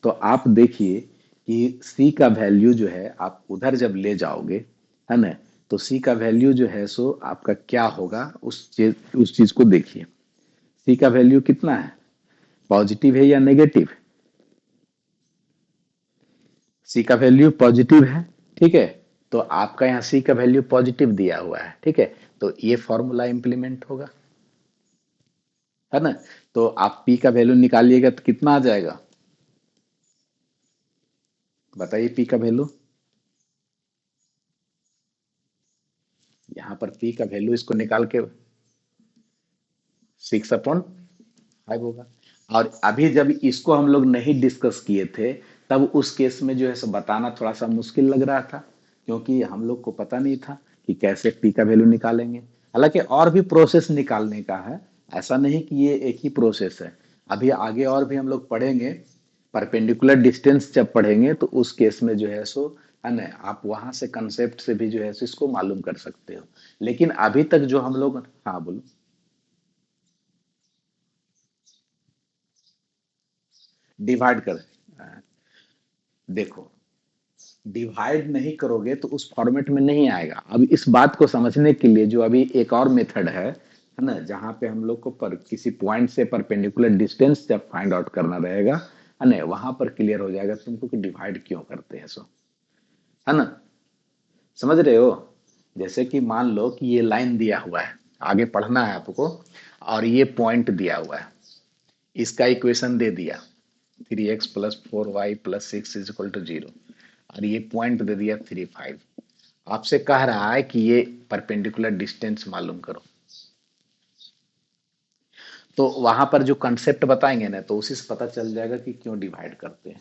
तो आप देखिए कि सी का वैल्यू जो है आप उधर जब ले जाओगे, है ना, तो सी का वैल्यू जो है सो आपका क्या होगा, उस चीज को देखिए। सी का वैल्यू कितना है, पॉजिटिव है या नेगेटिव? सी का वैल्यू पॉजिटिव है, ठीक है। तो आपका यहाँ सी का वैल्यू पॉजिटिव दिया हुआ है, ठीक है। तो ये फॉर्मूला इंप्लीमेंट होगा, है ना। तो आप पी का वैल्यू निकालिएगा तो कितना आ जाएगा, बताइए पी का वैल्यू। यहाँ पर पी का वैल्यू इसको निकाल के 6/5 होगा। और अभी जब इसको हम लोग नहीं डिस्कस किए थे, तब उस केस में जो है सो बताना थोड़ा सा मुश्किल लग रहा था, क्योंकि हम लोग को पता नहीं था कि कैसे पी का वैल्यू निकालेंगे। हालांकि और भी प्रोसेस निकालने का है, ऐसा नहीं कि ये एक ही प्रोसेस है। अभी आगे और भी हम लोग पढ़ेंगे, परपेंडिकुलर डिस्टेंस जब पढ़ेंगे तो उस केस में जो है सो, है ना, आप वहां से कंसेप्ट से भी जो है सो इसको मालूम कर सकते हो। लेकिन अभी तक जो हम लोग, हाँ बोलो। डिवाइड कर, देखो, डिवाइड नहीं करोगे तो उस फॉर्मेट में नहीं आएगा। अब इस बात को समझने के लिए जो अभी एक और मेथड है ना, जहां पे हम लोग को पर किसी पॉइंट से परपेंडिकुलर डिस्टेंस जब फाइंड आउट करना रहेगा, है ना, वहां पर क्लियर हो जाएगा तुमको कि डिवाइड क्यों करते हैं सो, है ना। समझ रहे हो। जैसे कि मान लो कि ये लाइन दिया हुआ है, आगे पढ़ना है आपको, और ये पॉइंट दिया हुआ है, इसका इक्वेशन दे दिया 3x + 4y + 6 = 0, और ये पॉइंट दे दिया 3, 5। आपसे कह रहा है कि ये परपेंडिकुलर डिस्टेंस मालूम करो। तो वहां पर जो कंसेप्ट बताएंगे ना, तो उसी से पता चल जाएगा कि क्यों डिवाइड करते हैं।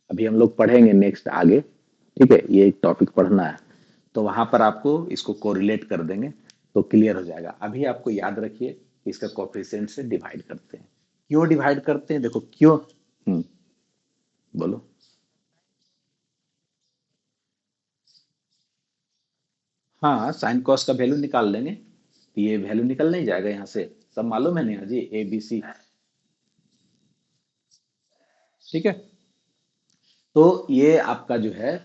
अभी हम लोग पढ़ेंगे नेक्स्ट आगे, ठीक है, ये एक टॉपिक पढ़ना है, तो वहां पर आपको इसको कोरिलेट कर देंगे तो क्लियर हो जाएगा। अभी आपको याद रखिए कि इसका कोफिशिएंट से डिवाइड करते हैं। क्यों डिवाइड करते हैं, देखो क्यों। बोलो। हाँ, साइन कॉस का वैल्यू निकाल लेंगे, तो ये वैल्यू निकल नहीं जाएगा यहाँ से। सब मालूम है ना जी, ए बी सी, ठीक है। तो ये आपका जो है,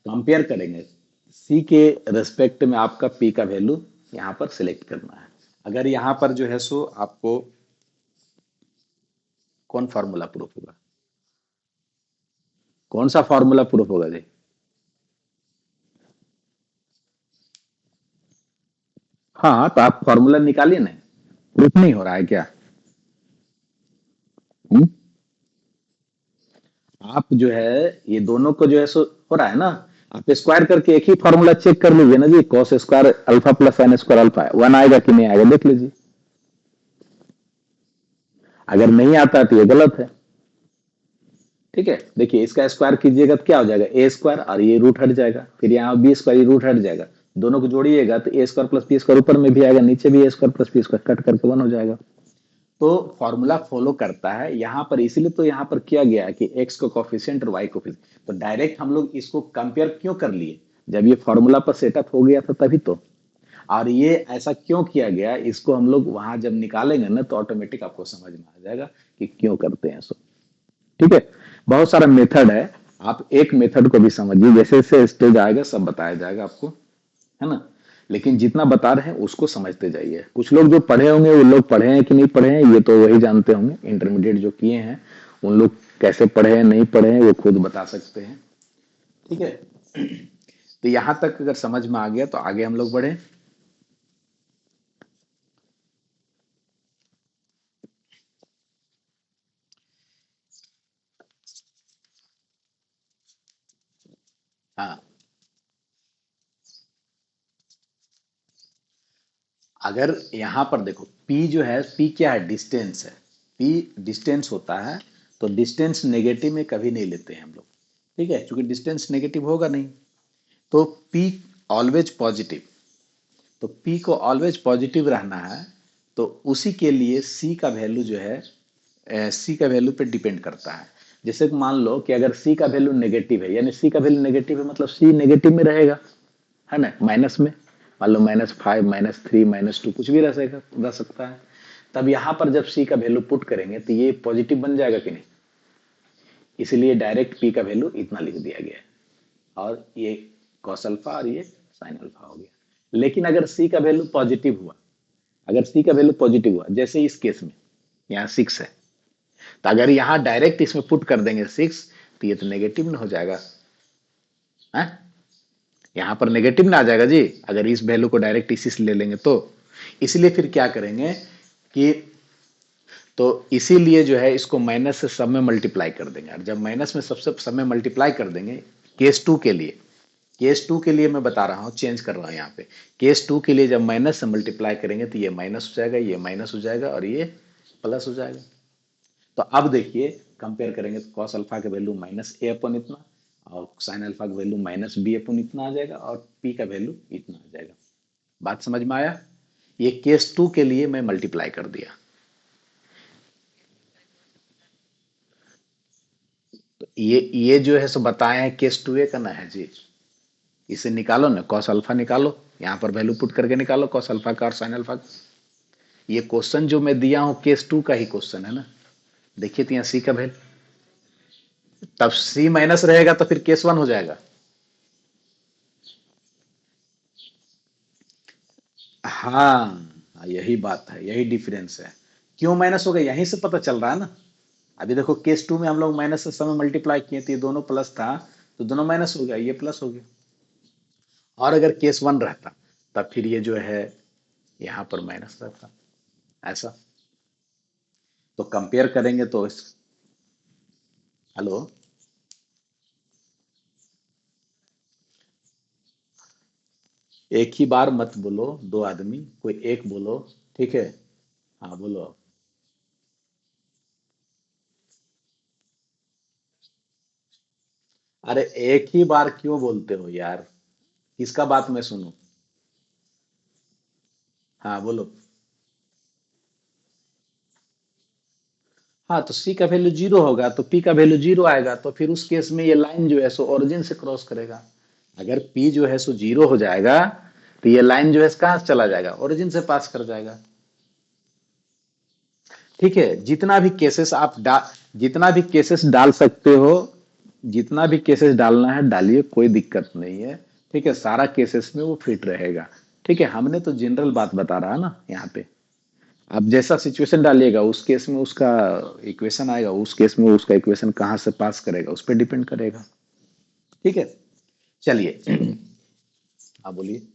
कंपेयर करेंगे, सी के रेस्पेक्ट में आपका पी का वैल्यू यहाँ पर सिलेक्ट करना है। अगर यहाँ पर जो है सो आपको कौन फार्मूला प्रूफ होगा, कौन सा फार्मूला प्रूफ होगा जी। हाँ, तो आप फार्मूला निकालिए ना, प्रूफ नहीं हो रहा है क्या। हुँ? आप जो है ये दोनों को जो है सो हो रहा है ना, आप स्क्वायर करके एक ही फार्मूला चेक कर लीजिए ना जी, cos square alpha plus sine square alpha 1 आएगा कि नहीं आएगा देख लीजिए। अगर नहीं आता तो ये गलत है, ठीक है। देखिए इसका स्क्वायर कीजिएगा तो क्या हो जाएगा, ए स्क्वायर, और ये रूट हट जाएगा, फिर यहाँ बी स्क्वायर, ये रूट हट जाएगा। दोनों को जोड़िएगा तो A square plus B square ऊपर में भी आएगा, नीचे भी A square plus B square, cut करके 1 हो जाएगा। तो फॉर्मूला फॉलो करता है यहाँ पर, इसीलिए तो यहाँ पर किया गया है कि एक्स को कोफिशिएंट और वाई कोफिशिएंट। तो डायरेक्ट हम लोग इसको कंपेयर क्यों कर लिए, जब ये फॉर्मूला पर सेटअप हो गया था तभी तो। और ये ऐसा क्यों किया गया, इसको हम लोग वहां जब निकालेंगे ना तो ऑटोमेटिक आपको समझ में आ जाएगा कि क्यों करते हैं सो, ठीक है। बहुत सारा मेथड है, आप एक मेथड को भी समझिए, जैसे जैसे स्टेज आएगा सब बताया जाएगा आपको, है ना। लेकिन जितना बता रहे हैं उसको समझते जाइए। कुछ लोग जो पढ़े होंगे वो लोग पढ़े हैं कि नहीं पढ़े हैं ये तो वही जानते होंगे, इंटरमीडिएट जो किए हैं उन लोग कैसे पढ़े हैं नहीं पढ़े हैं वो खुद बता सकते हैं, ठीक है। तो यहां तक अगर समझ में आ गया तो आगे हम लोग बढ़े। हाँ, अगर यहां पर देखो P जो है, P क्या है, डिस्टेंस है। P डिस्टेंस होता है, तो डिस्टेंस नेगेटिव में कभी नहीं लेते हैं हम लोग, ठीक है, क्योंकि डिस्टेंस नेगेटिव होगा नहीं। तो P ऑलवेज पॉजिटिव, तो P को ऑलवेज पॉजिटिव रहना है। तो उसी के लिए C का वैल्यू जो है, C का वैल्यू पे डिपेंड करता है। जैसे कि मान लो कि अगर C का वैल्यू नेगेटिव है, यानी C का वैल्यू नेगेटिव है मतलब C नेगेटिव में रहेगा, है ना, माइनस में। मान लो -5 -3 -2 कुछ भी रह सकता है। तब यहाँ पर जब C का वैल्यू पुट करेंगे तो ये पॉजिटिव बन जाएगा कि नहीं, इसलिए डायरेक्ट P का वैल्यू इतना लिख दिया गया है, और ये कॉस अल्फा और ये साइन अल्फा हो गया। लेकिन अगर C का वैल्यू पॉजिटिव हुआ, अगर C का वैल्यू पॉजिटिव हुआ, जैसे इस केस में यहाँ 6 है, तो अगर यहाँ डायरेक्ट इसमें पुट कर देंगे 6, तो ये तो नेगेटिव में हो जाएगा, है, यहां पर नेगेटिव ना आ जाएगा जी अगर इस वैल्यू को डायरेक्ट इसी से ले लेंगे तो। इसलिए फिर क्या करेंगे कि, तो इसीलिए जो है इसको माइनस से सब में मल्टीप्लाई कर देंगे, और जब माइनस में सबसे सब में मल्टीप्लाई कर देंगे, केस टू के लिए, केस टू के लिए मैं बता रहा हूँ, चेंज कर रहा हूँ यहाँ पे, केस टू के लिए जब माइनस से मल्टीप्लाई करेंगे तो ये माइनस हो जाएगा, ये माइनस हो जाएगा और ये प्लस हो जाएगा। तो अब देखिए कंपेयर करेंगे तो कॉस अल्फा का वैल्यू माइनस ए अपन इतना, और साइन अल्फा का वैल्यू माइनस बी अपन इतना आ जाएगा, और पी का वैल्यू इतना आ जाएगा। बात समझ में आया? ये केस टू के लिए मैं मल्टीप्लाई कर दिया। तो ये जो है सो बताए हैं केस टू ए करना है जी। इसे निकालो ना, कॉस अल्फा निकालो, यहाँ पर वैल्यू पुट करके निकालो कॉस अल्फा का और साइन अल्फा का। ये क्वेश्चन जो मैं दिया हूं केस टू का ही क्वेश्चन है ना। देखिए तो यहाँ सी का वैल्यू, तब सी माइनस रहेगा तो फिर केस वन हो जाएगा। हाँ, यही बात है, यही डिफरेंस है। क्यों माइनस हो गया यहीं से पता चल रहा है ना। अभी देखो केस टू में हम लोग माइनस से समय मल्टीप्लाई किए थे, ये दोनों प्लस था तो दोनों माइनस हो गया, ये प्लस हो गया। और अगर केस वन रहता तब फिर ये जो है यहां पर माइनस रहता, ऐसा। तो कंपेयर करेंगे तो इस, हेलो, एक ही बार मत बोलो, दो आदमी, कोई एक बोलो, ठीक है। हाँ बोलो। अरे एक ही बार क्यों बोलते हो यार, किसका बात मैं सुनूं? हाँ बोलो। हाँ तो सी का वैल्यू जीरो होगा तो पी का वैल्यू जीरो आएगा, तो फिर उस केस में ये लाइन जो है सो ओरिजिन से क्रॉस करेगा। अगर पी जो है सो जीरो हो जाएगा तो ये लाइन जो है कहाँ से चला जाएगा, ओरिजिन से पास कर जाएगा। ठीक है, जितना भी केसेस आप जितना भी केसेस डाल सकते हो, जितना भी केसेस डालना है डालिए, कोई दिक्कत नहीं है। ठीक है, सारा केसेस में वो फिट रहेगा। ठीक है, हमने तो जनरल बात बता रहा है ना यहाँ पे। आप जैसा सिचुएशन डालिएगा उस केस में उसका इक्वेशन आएगा, उस केस में उसका इक्वेशन कहाँ से पास करेगा उस पर डिपेंड करेगा। ठीक है, चलिए। हाँ बोलिए।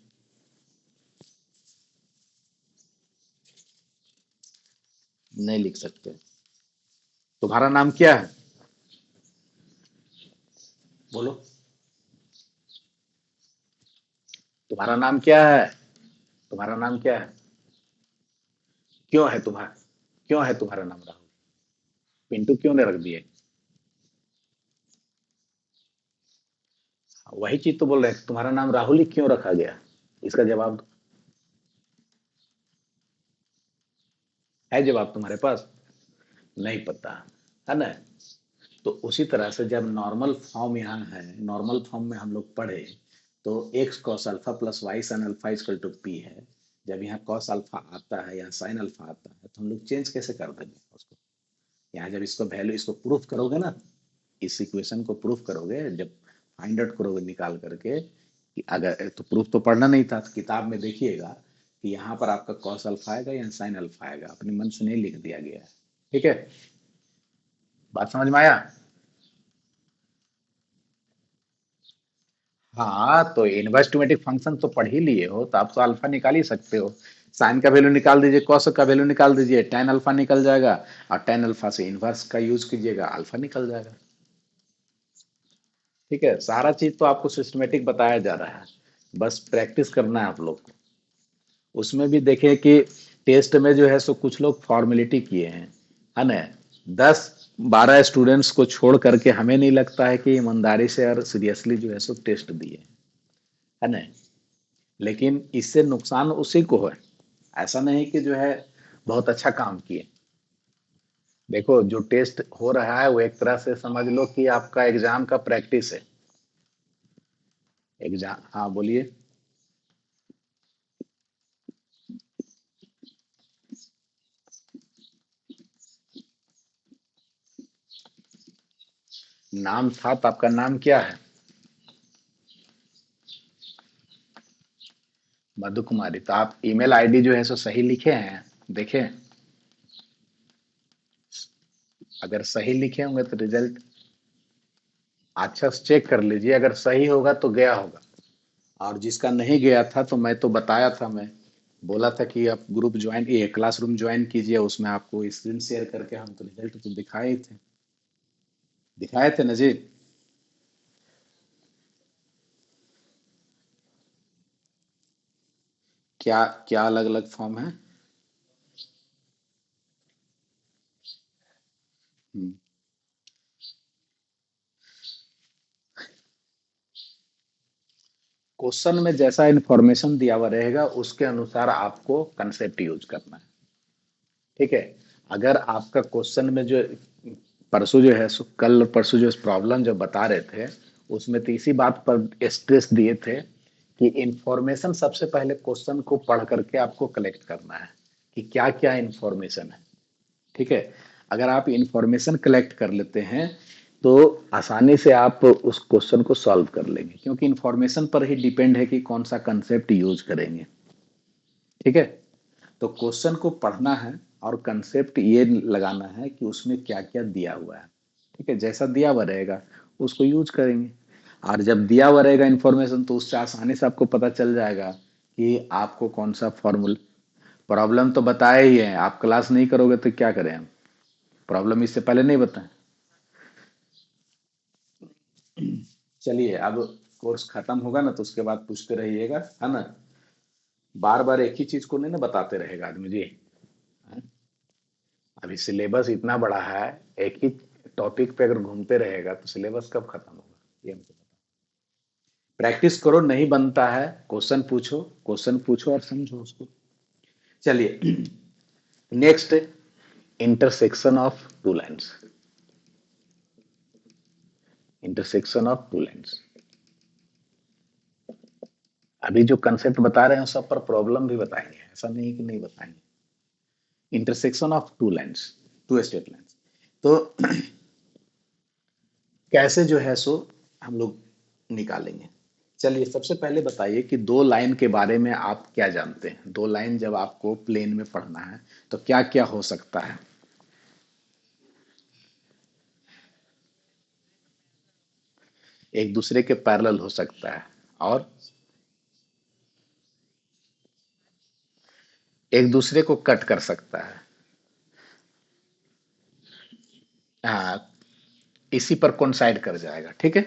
नहीं लिख सकते। तुम्हारा नाम क्या है? बोलो। तुम्हारा नाम क्या है? तुम्हारा नाम क्या है? क्यों है तुम्हारा, क्यों है तुम्हारा नाम राहुल? पिंटू क्यों ने रख दिए? वही चीज तो बोल रहे हैं, तुम्हारा नाम राहुल ही क्यों रखा गया? इसका जवाब दो। है जवाब तुम्हारे पास? नहीं पता, है ना। तो उसी तरह से जब नॉर्मल फॉर्म यहाँ है, नॉर्मल फॉर्म में हम लोग पढ़े तो x cos alpha plus y sine alpha equal to p है। जब यहाँ कॉस अल्फा आता है या साइन अल्फा आता है तो हम लोग चेंज कैसे कर देंगे उसको? यहाँ जब इसको वैल्यू, इसको प्रूफ करोगे ना, इस इक्वेशन को प्रूफ करोगे, जब फाइंड आउट करोगे निकाल करके, कि अगर तो प्रूफ तो पढ़ना नहीं था, तो किताब में देखिएगा कि यहाँ पर आपका कॉस अल्फा आएगा या साइन अल्फा आएगा, अपने मन से नहीं लिख दिया गया है। ठीक है, बात समझ में आया? हाँ तो इन्वेस्टिमेटिव फंक्शन तो पढ़ ही लिए हो तो आप तो अल्फा निकाल ही सकते हो। साइन का वैल्यू निकाल दीजिए, कॉस का वैल्यू निकाल दीजिए, टेन अल्फा निकल जाएगा, और टेन अल्फा से इनवर्स का यूज कीजिएगा, अल्फा निकल जाएगा। ठीक है, सारा चीज तो आपको सिस्टमेटिक बताया जा रहा है, बस प्रैक्टिस करना है आप लोग को। उसमें भी देखें कि टेस्ट में जो है सो कुछ लोग फॉर्मेलिटी किए हैं, है ना। 10-12 स्टूडेंट्स को छोड़ करके हमें नहीं लगता है कि ईमानदारी से और सीरियसली जो है सो टेस्ट दिए, है ना। लेकिन इससे नुकसान उसी को है, ऐसा नहीं कि जो है बहुत अच्छा काम किए। देखो जो टेस्ट हो रहा है वो एक तरह से समझ लो कि आपका एग्जाम का प्रैक्टिस है। एग्जाम, हाँ बोलिए। नाम था तो आपका नाम क्या है? मधु कुमारी, तो आप ईमेल आईडी जो है सो सही लिखे हैं? देखें, अगर सही लिखे होंगे तो रिजल्ट, अच्छा से चेक कर लीजिए, अगर सही होगा तो गया होगा, और जिसका नहीं गया था तो मैं तो बताया था, मैं बोला था कि आप ग्रुप ज्वाइन, ये क्लासरूम ज्वाइन कीजिए, उसमें आपको स्क्रीन शेयर करके हम तो रिजल्ट तो दिखाए ही थे, दिखाए थे ना जी। क्या क्या अलग अलग फॉर्म है? हम्म, क्वेश्चन में जैसा इंफॉर्मेशन दिया हुआ रहेगा उसके अनुसार आपको कंसेप्ट यूज करना है, ठीक है। अगर आपका क्वेश्चन में जो परसों जो है कल परसों जो प्रॉब्लम जो बता रहे थे, उसमें तो इसी बात पर स्ट्रेस दिए थे कि इंफॉर्मेशन सबसे पहले क्वेश्चन को पढ़ करके आपको कलेक्ट करना है कि क्या क्या इंफॉर्मेशन है, ठीक है। अगर आप इंफॉर्मेशन कलेक्ट कर लेते हैं तो आसानी से आप उस क्वेश्चन को सॉल्व कर लेंगे, क्योंकि इंफॉर्मेशन पर ही डिपेंड है कि कौन सा कंसेप्ट यूज करेंगे, ठीक है। तो क्वेश्चन को पढ़ना है और कंसेप्ट ये लगाना है कि उसमें क्या क्या दिया हुआ है, ठीक है। जैसा दिया हुआ रहेगा उसको यूज करेंगे, और जब दिया हुआ रहेगा इंफॉर्मेशन तो उससे आसानी से आपको पता चल जाएगा कि आपको कौन सा फॉर्मूला, प्रॉब्लम तो बताया ही है, आप क्लास नहीं करोगे तो क्या करें हम, प्रॉब्लम इससे पहले नहीं बताएं। चलिए अब कोर्स खत्म होगा ना तो उसके बाद पूछते रहिएगा, है ना। बार बार एक ही चीज को नहीं ना बताते रहेगा आदमी जी, हैं? अभी सिलेबस इतना बड़ा है, एक ही टॉपिक पे अगर घूमते रहेगा तो सिलेबस कब खत्म होगा, ये हमको पता। प्रैक्टिस करो, नहीं बनता है क्वेश्चन पूछो, क्वेश्चन पूछो और समझो उसको। चलिए next, intersection of two lines, intersection of two lines. अभी जो कंसेप्ट बता रहे हैं सब पर प्रॉब्लम भी बताएंगे, ऐसा नहीं कि नहीं बताएंगे। Intersection of two lines, two straight lines, तो कैसे जो है सो हम लोग निकालेंगे। चलिए सबसे पहले बताइए कि दो लाइन के बारे में आप क्या जानते हैं, दो लाइन जब आपको प्लेन में पढ़ना है तो क्या क्या हो सकता है। एक दूसरे के पैरेलल हो सकता है, और एक दूसरे को कट कर सकता है। हाँ, इसी पर कोइंसाइड कर जाएगा, ठीक है।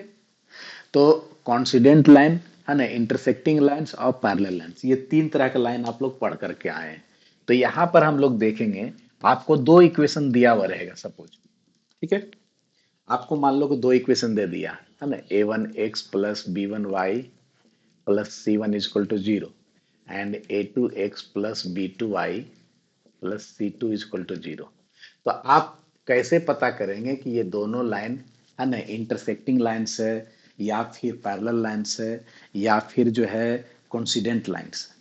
तो कॉन्सिडेंट लाइन है ना, इंटरसेक्टिंग लाइंस और पैरेलल लाइंस, ये तीन तरह के लाइन आप लोग पढ़ करके आए हैं। तो यहां पर हम लोग देखेंगे, आपको दो इक्वेशन दिया हुआ रहेगा सपोज, ठीक है। आपको मान लो कि दो इक्वेशन दे दिया है ना, a1x plus b1y plus c1 is equal to zero, and a2x plus b2y plus c2 is equal to zero. तो आप कैसे पता करेंगे कि ये दोनों लाइन है ना इंटरसेक्टिंग लाइन्स है, या फिर पैरेलल लाइन्स है, या फिर जो है कोइंसिडेंट लाइन्स है,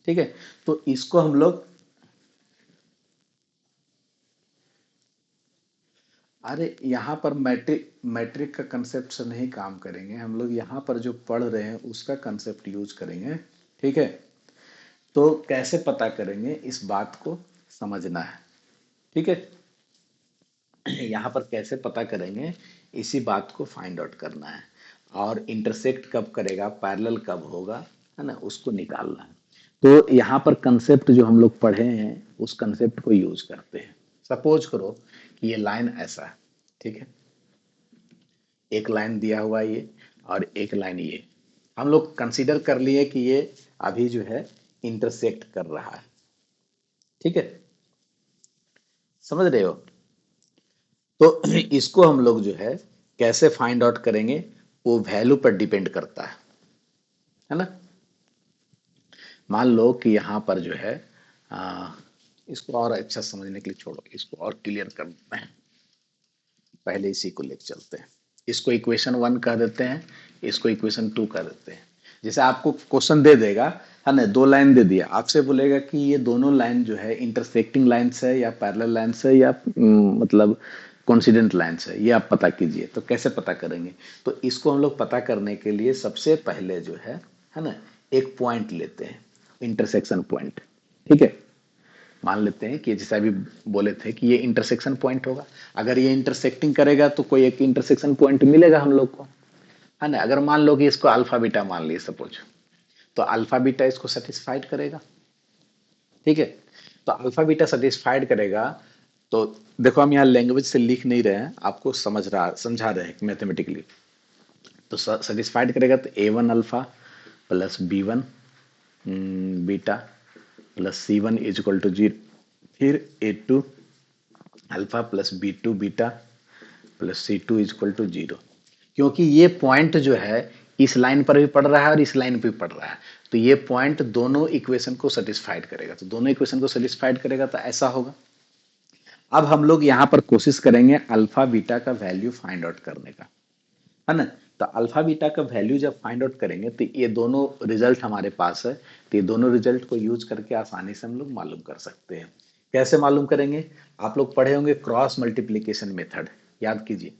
ठीक है। तो इसको हम लोग, अरे यहाँ पर मैट्रिक मैट्रिक का कंसेप्ट से नहीं काम करेंगे हम लोग, यहाँ पर जो पढ़ रहे हैं उसका कंसेप्ट यूज करेंगे, ठीक है। तो कैसे पता करेंगे इस बात को समझना है, ठीक है। यहाँ पर कैसे पता करेंगे, इसी बात को फाइंड आउट करना है, और इंटरसेक्ट कब करेगा, पैरेलल कब होगा, है ना, उसको निकालना है। तो यहाँ पर कंसेप्ट जो हम लोग पढ़े हैं उस कंसेप्ट को यूज करते हैं। सपोज करो कि ये लाइन ऐसा है, ठीक है, एक लाइन दिया हुआ है ये, और एक लाइन ये, हम लोग कंसीडर कर लिए कि ये अभी जो है इंटरसेक्ट कर रहा है, ठीक है, समझ रहे हो। तो इसको हम लोग जो है कैसे फाइंड आउट करेंगे, वो वैल्यू पर डिपेंड करता है ना। मान लो कि यहाँ पर जो है आ, इसको और अच्छा समझने के लिए छोड़ो, इसको और क्लियर करते हैं, पहले इसी को लेकर चलते हैं। इसको इक्वेशन वन कह देते हैं, इसको इक्वेशन टू कह देते हैं। जैसे आपको क्वेश्चन दे देगा, है ना, दो लाइन दे दिया, आपसे बोलेगा कि ये दोनों लाइन जो है इंटरसेक्टिंग लाइन्स है या पैरेलल लाइन्स है, या मतलब कॉन्सिडेंट लाइन्स है, ये आप पता कीजिए। तो कैसे पता करेंगे, तो इसको हम लोग पता करने के लिए सबसे पहले जो है ना, एक पॉइंट लेते हैं, इंटरसेक्शन पॉइंट, ठीक है। मान लेते हैं कि जैसे अभी बोले थे कि ये इंटरसेक्शन पॉइंट होगा, अगर ये इंटरसेक्टिंग करेगा तो कोई एक इंटरसेक्शन पॉइंट मिलेगा हम लोग को, है ना। अगर मान लो कि इसको अल्फा बीटा मान लिए सपोज, तो अल्फा बीटा इसको सेटिस्फाइड करेगा, ठीक है। तो अल्फा बीटा सेटिस्फाइड करेगा, तो देखो हम यहाँ लैंग्वेज से लिख नहीं रहे हैं, आपको समझा रहे हैं मैथमेटिकली। तो सेटिस्फाइड करेगा तो A1 alpha plus B1 beta plus C1 is equal to 0, फिर A2 alpha plus B2 beta plus C2 is equal to 0। क्योंकि ये पॉइंट जो है इस लाइन पर भी पड़ रहा है और इस लाइन पे भी पड़ रहा है, तो ये पॉइंट दोनों इक्वेशन को सेटिस्फाइड करेगा, तो दोनों इक्वेशन को सेटिस्फाइड करेगा तो ऐसा होगा। अब हम लोग यहाँ पर कोशिश करेंगे अल्फा बीटा का वैल्यू फाइंड आउट करने का, है ना। तो अल्फा बीटा का वैल्यू जब फाइंड आउट करेंगे तो ये दोनों रिजल्ट हमारे पास है, तो ये दोनों रिजल्ट को यूज करके आसानी से हम लोग मालूम कर सकते हैं। कैसे मालूम करेंगे? आप लोग पढ़े होंगे क्रॉस मल्टीप्लीकेशन मेथड, याद कीजिए,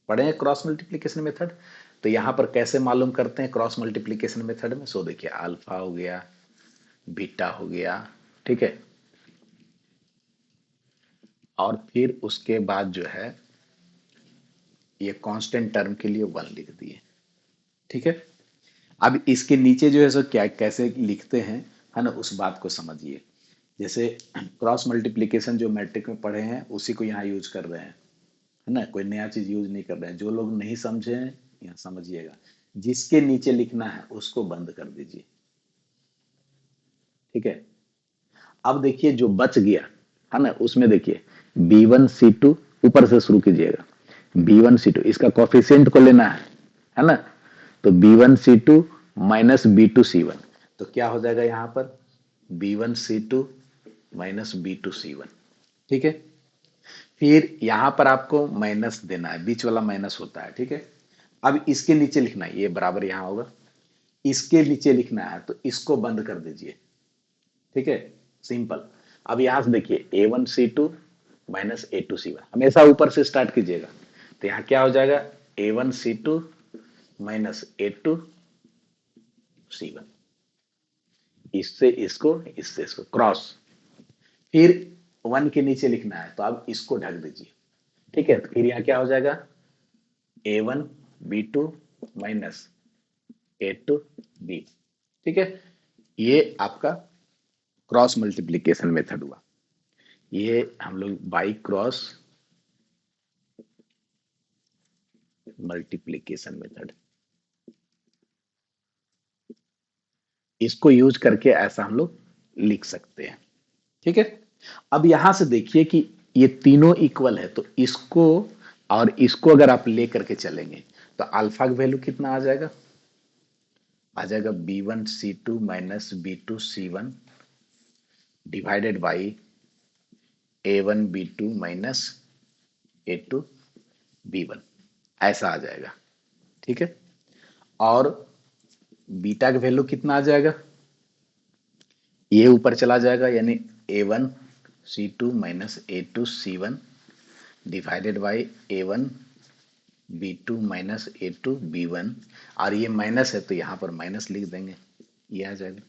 पढ़े हैं क्रॉस मल्टीप्लीकेशन मेथड। तो यहाँ पर कैसे मालूम करते हैं क्रॉस मल्टीप्लीकेशन मेथड में? सो देखिए, अल्फा हो गया, बीटा हो गया, ठीक है, और फिर उसके बाद जो है ये कांस्टेंट टर्म के लिए 1 लिख दिए, ठीक है। अब इसके नीचे जो है सो क्या कैसे लिखते हैं, है ना, उस बात को समझिए। जैसे क्रॉस मल्टीप्लीकेशन जो मैट्रिक में पढ़े हैं उसी को यहाँ यूज कर रहे हैं, है ना, कोई नया चीज यूज नहीं कर रहे हैं। जो लोग नहीं समझे हैं यहाँ समझिएगा, जिसके नीचे लिखना है उसको बंद कर दीजिए, ठीक है। अब देखिए जो बच गया, है ना, उसमें देखिए B1 C2 ऊपर से शुरू कीजिएगा, B1 C2 इसका कॉफिशिएंट को लेना है ना। तो B1 C2 minus B2 C1, तो क्या हो जाएगा यहाँ पर B1 C2 minus B2 C1, ठीक है। फिर यहां पर आपको माइनस देना है, बीच वाला माइनस होता है, ठीक है। अब इसके नीचे लिखना है, ये बराबर यहां होगा, इसके नीचे लिखना है तो इसको बंद कर दीजिए, ठीक है, सिंपल। अब यहां से देखिए A1 C2 minus A2 C1, हमेशा ऊपर से स्टार्ट कीजिएगा। तो यहां क्या हो जाएगा A1 C2 minus A2 C1, इससे इसको क्रॉस, फिर 1 के नीचे लिखना है तो अब इसको ढक दीजिए, ठीक है। तो फिर यहाँ क्या हो जाएगा A1 B2 minus A2 B, ठीक है। ये आपका क्रॉस मल्टीप्लीकेशन मेथड हुआ, ये हम लोग बाई क्रॉस मल्टीप्लीकेशन मेथड, इसको यूज करके ऐसा हम लोग लिख सकते हैं, ठीक है। अब यहां से देखिए कि ये तीनों इक्वल है, तो इसको और इसको अगर आप ले करके चलेंगे तो अल्फा का वैल्यू कितना आ जाएगा B1 C2 minus B2 C1 divided by A1 B2 minus A2 B1, ऐसा आ जाएगा, ठीक है। और बीटा का वैल्यू कितना आ जाएगा, ये ऊपर चला जाएगा, यानी A1 C2 minus A2 C1 divided by A1 B2 minus A2 B1, और ये माइनस है तो यहां पर माइनस लिख देंगे, ये आ जाएगा।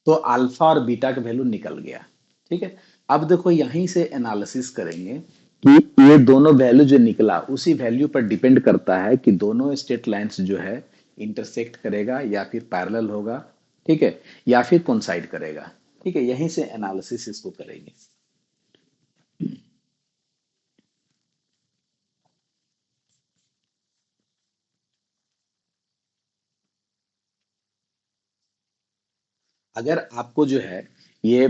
तो अल्फा और बीटा का वैल्यू निकल गया, ठीक है। अब देखो यहीं से एनालिसिस करेंगे कि ये दोनों वैल्यू जो निकला उसी वैल्यू पर डिपेंड करता है कि दोनों स्ट्रेट लाइंस जो है इंटरसेक्ट करेगा या फिर पैरेलल होगा, ठीक है, या फिर कोइंसाइड करेगा, ठीक है। यहीं से एनालिसिस इसको करेंगे। अगर आपको जो है ये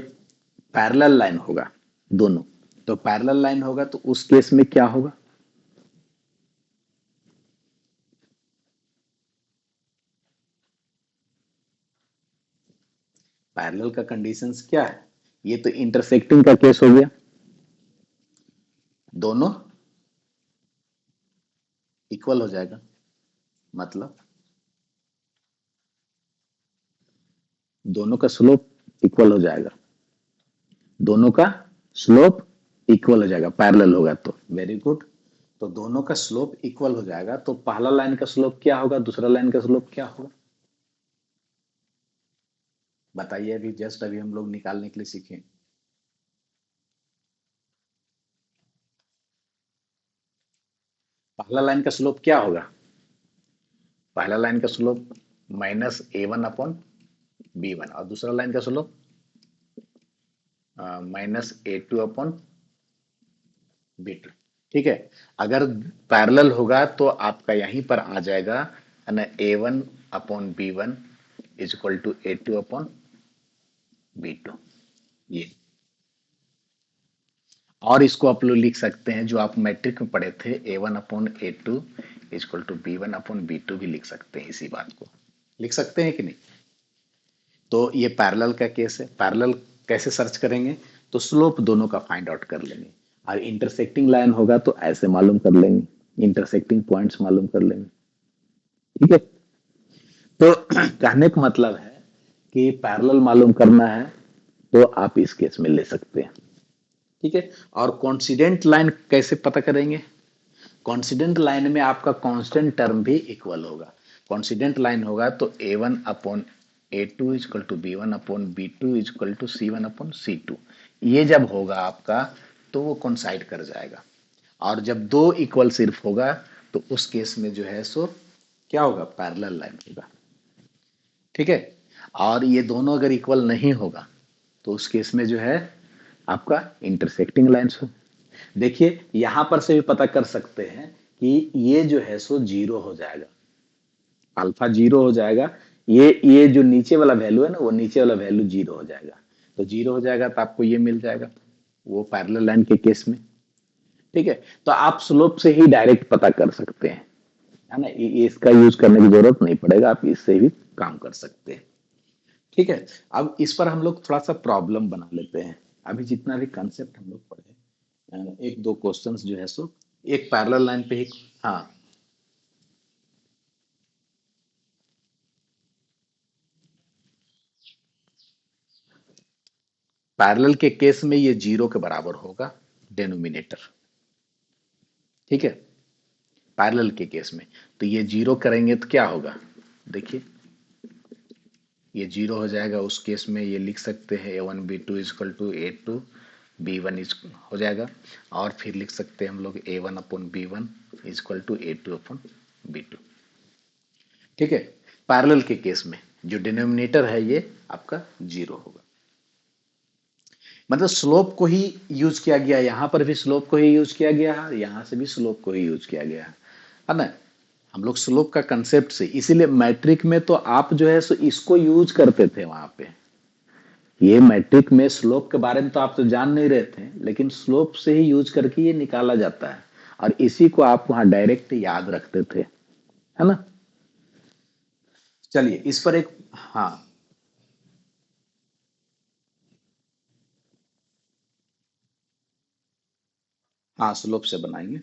पैरेलल लाइन होगा दोनों, तो पैरेलल लाइन होगा तो उस केस में क्या होगा, पैरेलल का कंडीशंस क्या है, ये तो इंटरसेक्टिंग का केस हो गया, दोनों इक्वल हो जाएगा, मतलब दोनों का स्लोप इक्वल हो जाएगा, दोनों का स्लोप इक्वल हो जाएगा, पैरेलल होगा तो वेरी गुड। तो दोनों का स्लोप इक्वल हो जाएगा, तो पहला लाइन का स्लोप क्या होगा, दूसरा लाइन का स्लोप क्या होगा, बताइए, अभी जस्ट अभी हम लोग निकालने के लिए सीखे। पहला लाइन का स्लोप क्या होगा? पहला लाइन का स्लोप -a1/b1, और दूसरा लाइन का स्लोप -a2/b2। ठीक है। अगर पैरेलल होगा तो आपका यहीं पर आ जाएगा ना, a1/b1 is equal to a2/b2। ये, और इसको आप लोग लिख सकते हैं जो आप मैट्रिक में पढ़े थे, a1/a2 is equal to b1/b2 भी लिख सकते हैं। इसी बात को लिख सकते हैं कि नहीं? तो ये पैरेलल का केस है। पैरेलल कैसे सर्च करेंगे? तो स्लोप दोनों का फाइंड आउट कर लेंगे, और इंटरसेक्टिंग लाइन होगा तो ऐसे मालूम कर लेंगे, इंटरसेक्टिंग पॉइंट्स मालूम कर लेंगे। ठीक है। तो कहने का मतलब है कि पैरेलल मालूम करना है तो आप इस केस में ले सकते हैं। ठीक है। और कॉन्सिडेंट लाइन कैसे पता करेंगे? कॉन्सिडेंट लाइन में आपका कांस्टेंट टर्म भी इक्वल होगा। कॉन्सिडेंट लाइन होगा तो a1/a2 equal to b1/b2 equal to c1/c2। ये जब होगा आपका तो वो कोइंसाइड कर जाएगा। और जब दो इक्वल सिर्फ होगा तो उस केस में जो है सो क्या होगा? पैरेलल लाइन होगा। ठीक है। और ये दोनों अगर इक्वल नहीं होगा तो उस केस में जो है आपका इंटरसेक्टिंग लाइन्स हो। देखिए, यहां पर से भी पता कर सकते हैं कि ये जो है सो जीरो हो जाएगा, अल्फा जीरो हो जाएगा। ये जो नीचे वाला वैल्यू है ना, वो नीचे वाला वैल्यू जीरो हो जाएगा। तो जीरो हो जाएगा तो आपको ये मिल जाएगा, वो पैरेलल लाइन के केस में। ठीक है। तो आप स्लोप से ही डायरेक्ट पता कर सकते हैं, है ना। इसका यूज करने की जरूरत नहीं पड़ेगा, आप इससे भी काम कर सकते हैं। ठीक है। अब इस पर हम लोग थोड़ा सा प्रॉब्लम बना लेते हैं। अभी जितना भी कंसेप्ट हम लोग पढ़े, एक दो क्वेश्चंस जो है सो एक पैरेलल लाइन पे ही। हाँ, पैरेलल के केस में ये जीरो के बराबर होगा डेनोमिनेटर। ठीक है। पैरेलल के केस में तो ये जीरो करेंगे तो क्या होगा? देखिए, ये जीरो हो जाएगा। उस केस में ये लिख सकते हैं a1/b2 इक्वल टू a2/b1 हो जाएगा। और फिर लिख सकते हैं हम लोग a1/b1 इक्वल टू a2/b2। ठीक है। पैरेलल के केस में जो डिनोमिनेटर है ये आपका जीरो होगा। मतलब स्लोप को ही यूज किया गया, यहां पर भी स्लोप को ही यूज किया गया है, यहां से भी स्लोप को ही यूज किया गया है ना। हम लोग स्लोप का कंसेप्ट से, इसीलिए मैट्रिक में तो आप जो है सो इसको यूज करते थे वहां पे। ये मैट्रिक में स्लोप के बारे में तो आप तो जान नहीं रहे थे, लेकिन स्लोप से ही यूज करके ये निकाला जाता है, और इसी को आप वहां डायरेक्ट याद रखते थे, है ना। चलिए इस पर एक, हाँ, हाँ स्लोप से बनाएंगे।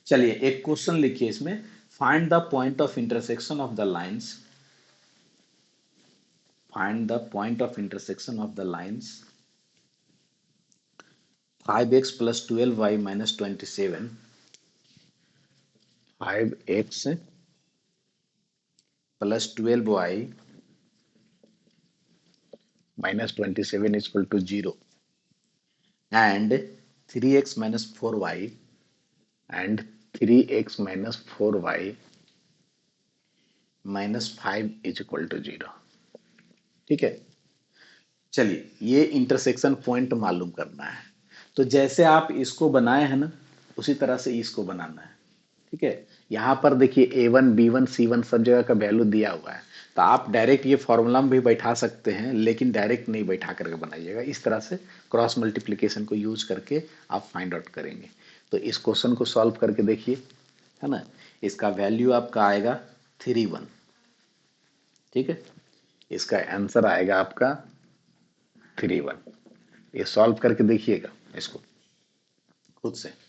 चलिए एक क्वेश्चन लिखिए इसमें, find the point of intersection of the lines, find the point of intersection of the lines 5x plus 12y minus 27, 5x plus 12y minus 27 equal to 0, and 3x minus 4y and 3x minus 4y minus 5 is equal to 0। ठीक है। चलिए ये इंटरसेक्शन पॉइंट मालूम करना है। तो जैसे आप इसको बनाए हैं ना, उसी तरह से इसको बनाना है। ठीक है। यहाँ पर देखिए a1 b1 c1 सब जगह का वैल्यू दिया हुआ है। तो आप डायरेक्ट ये फॉर्मूला में भी बैठा सकते हैं, लेकिन डायरेक्ट नहीं बैठा करके बनाइएगा। इस तरह से क्रॉस मल्टीप्लिकेशन को यूज करके आप फाइंड आउट करेंगे। तो इस क्वेश्चन को सॉल्व करके देखिए, है ना। इसका वैल्यू आपका आएगा 3 1। ठीक है। इसका आंसर आएगा आपका 3 1। ये सॉल्व करके देखिएगा इसको खुद से।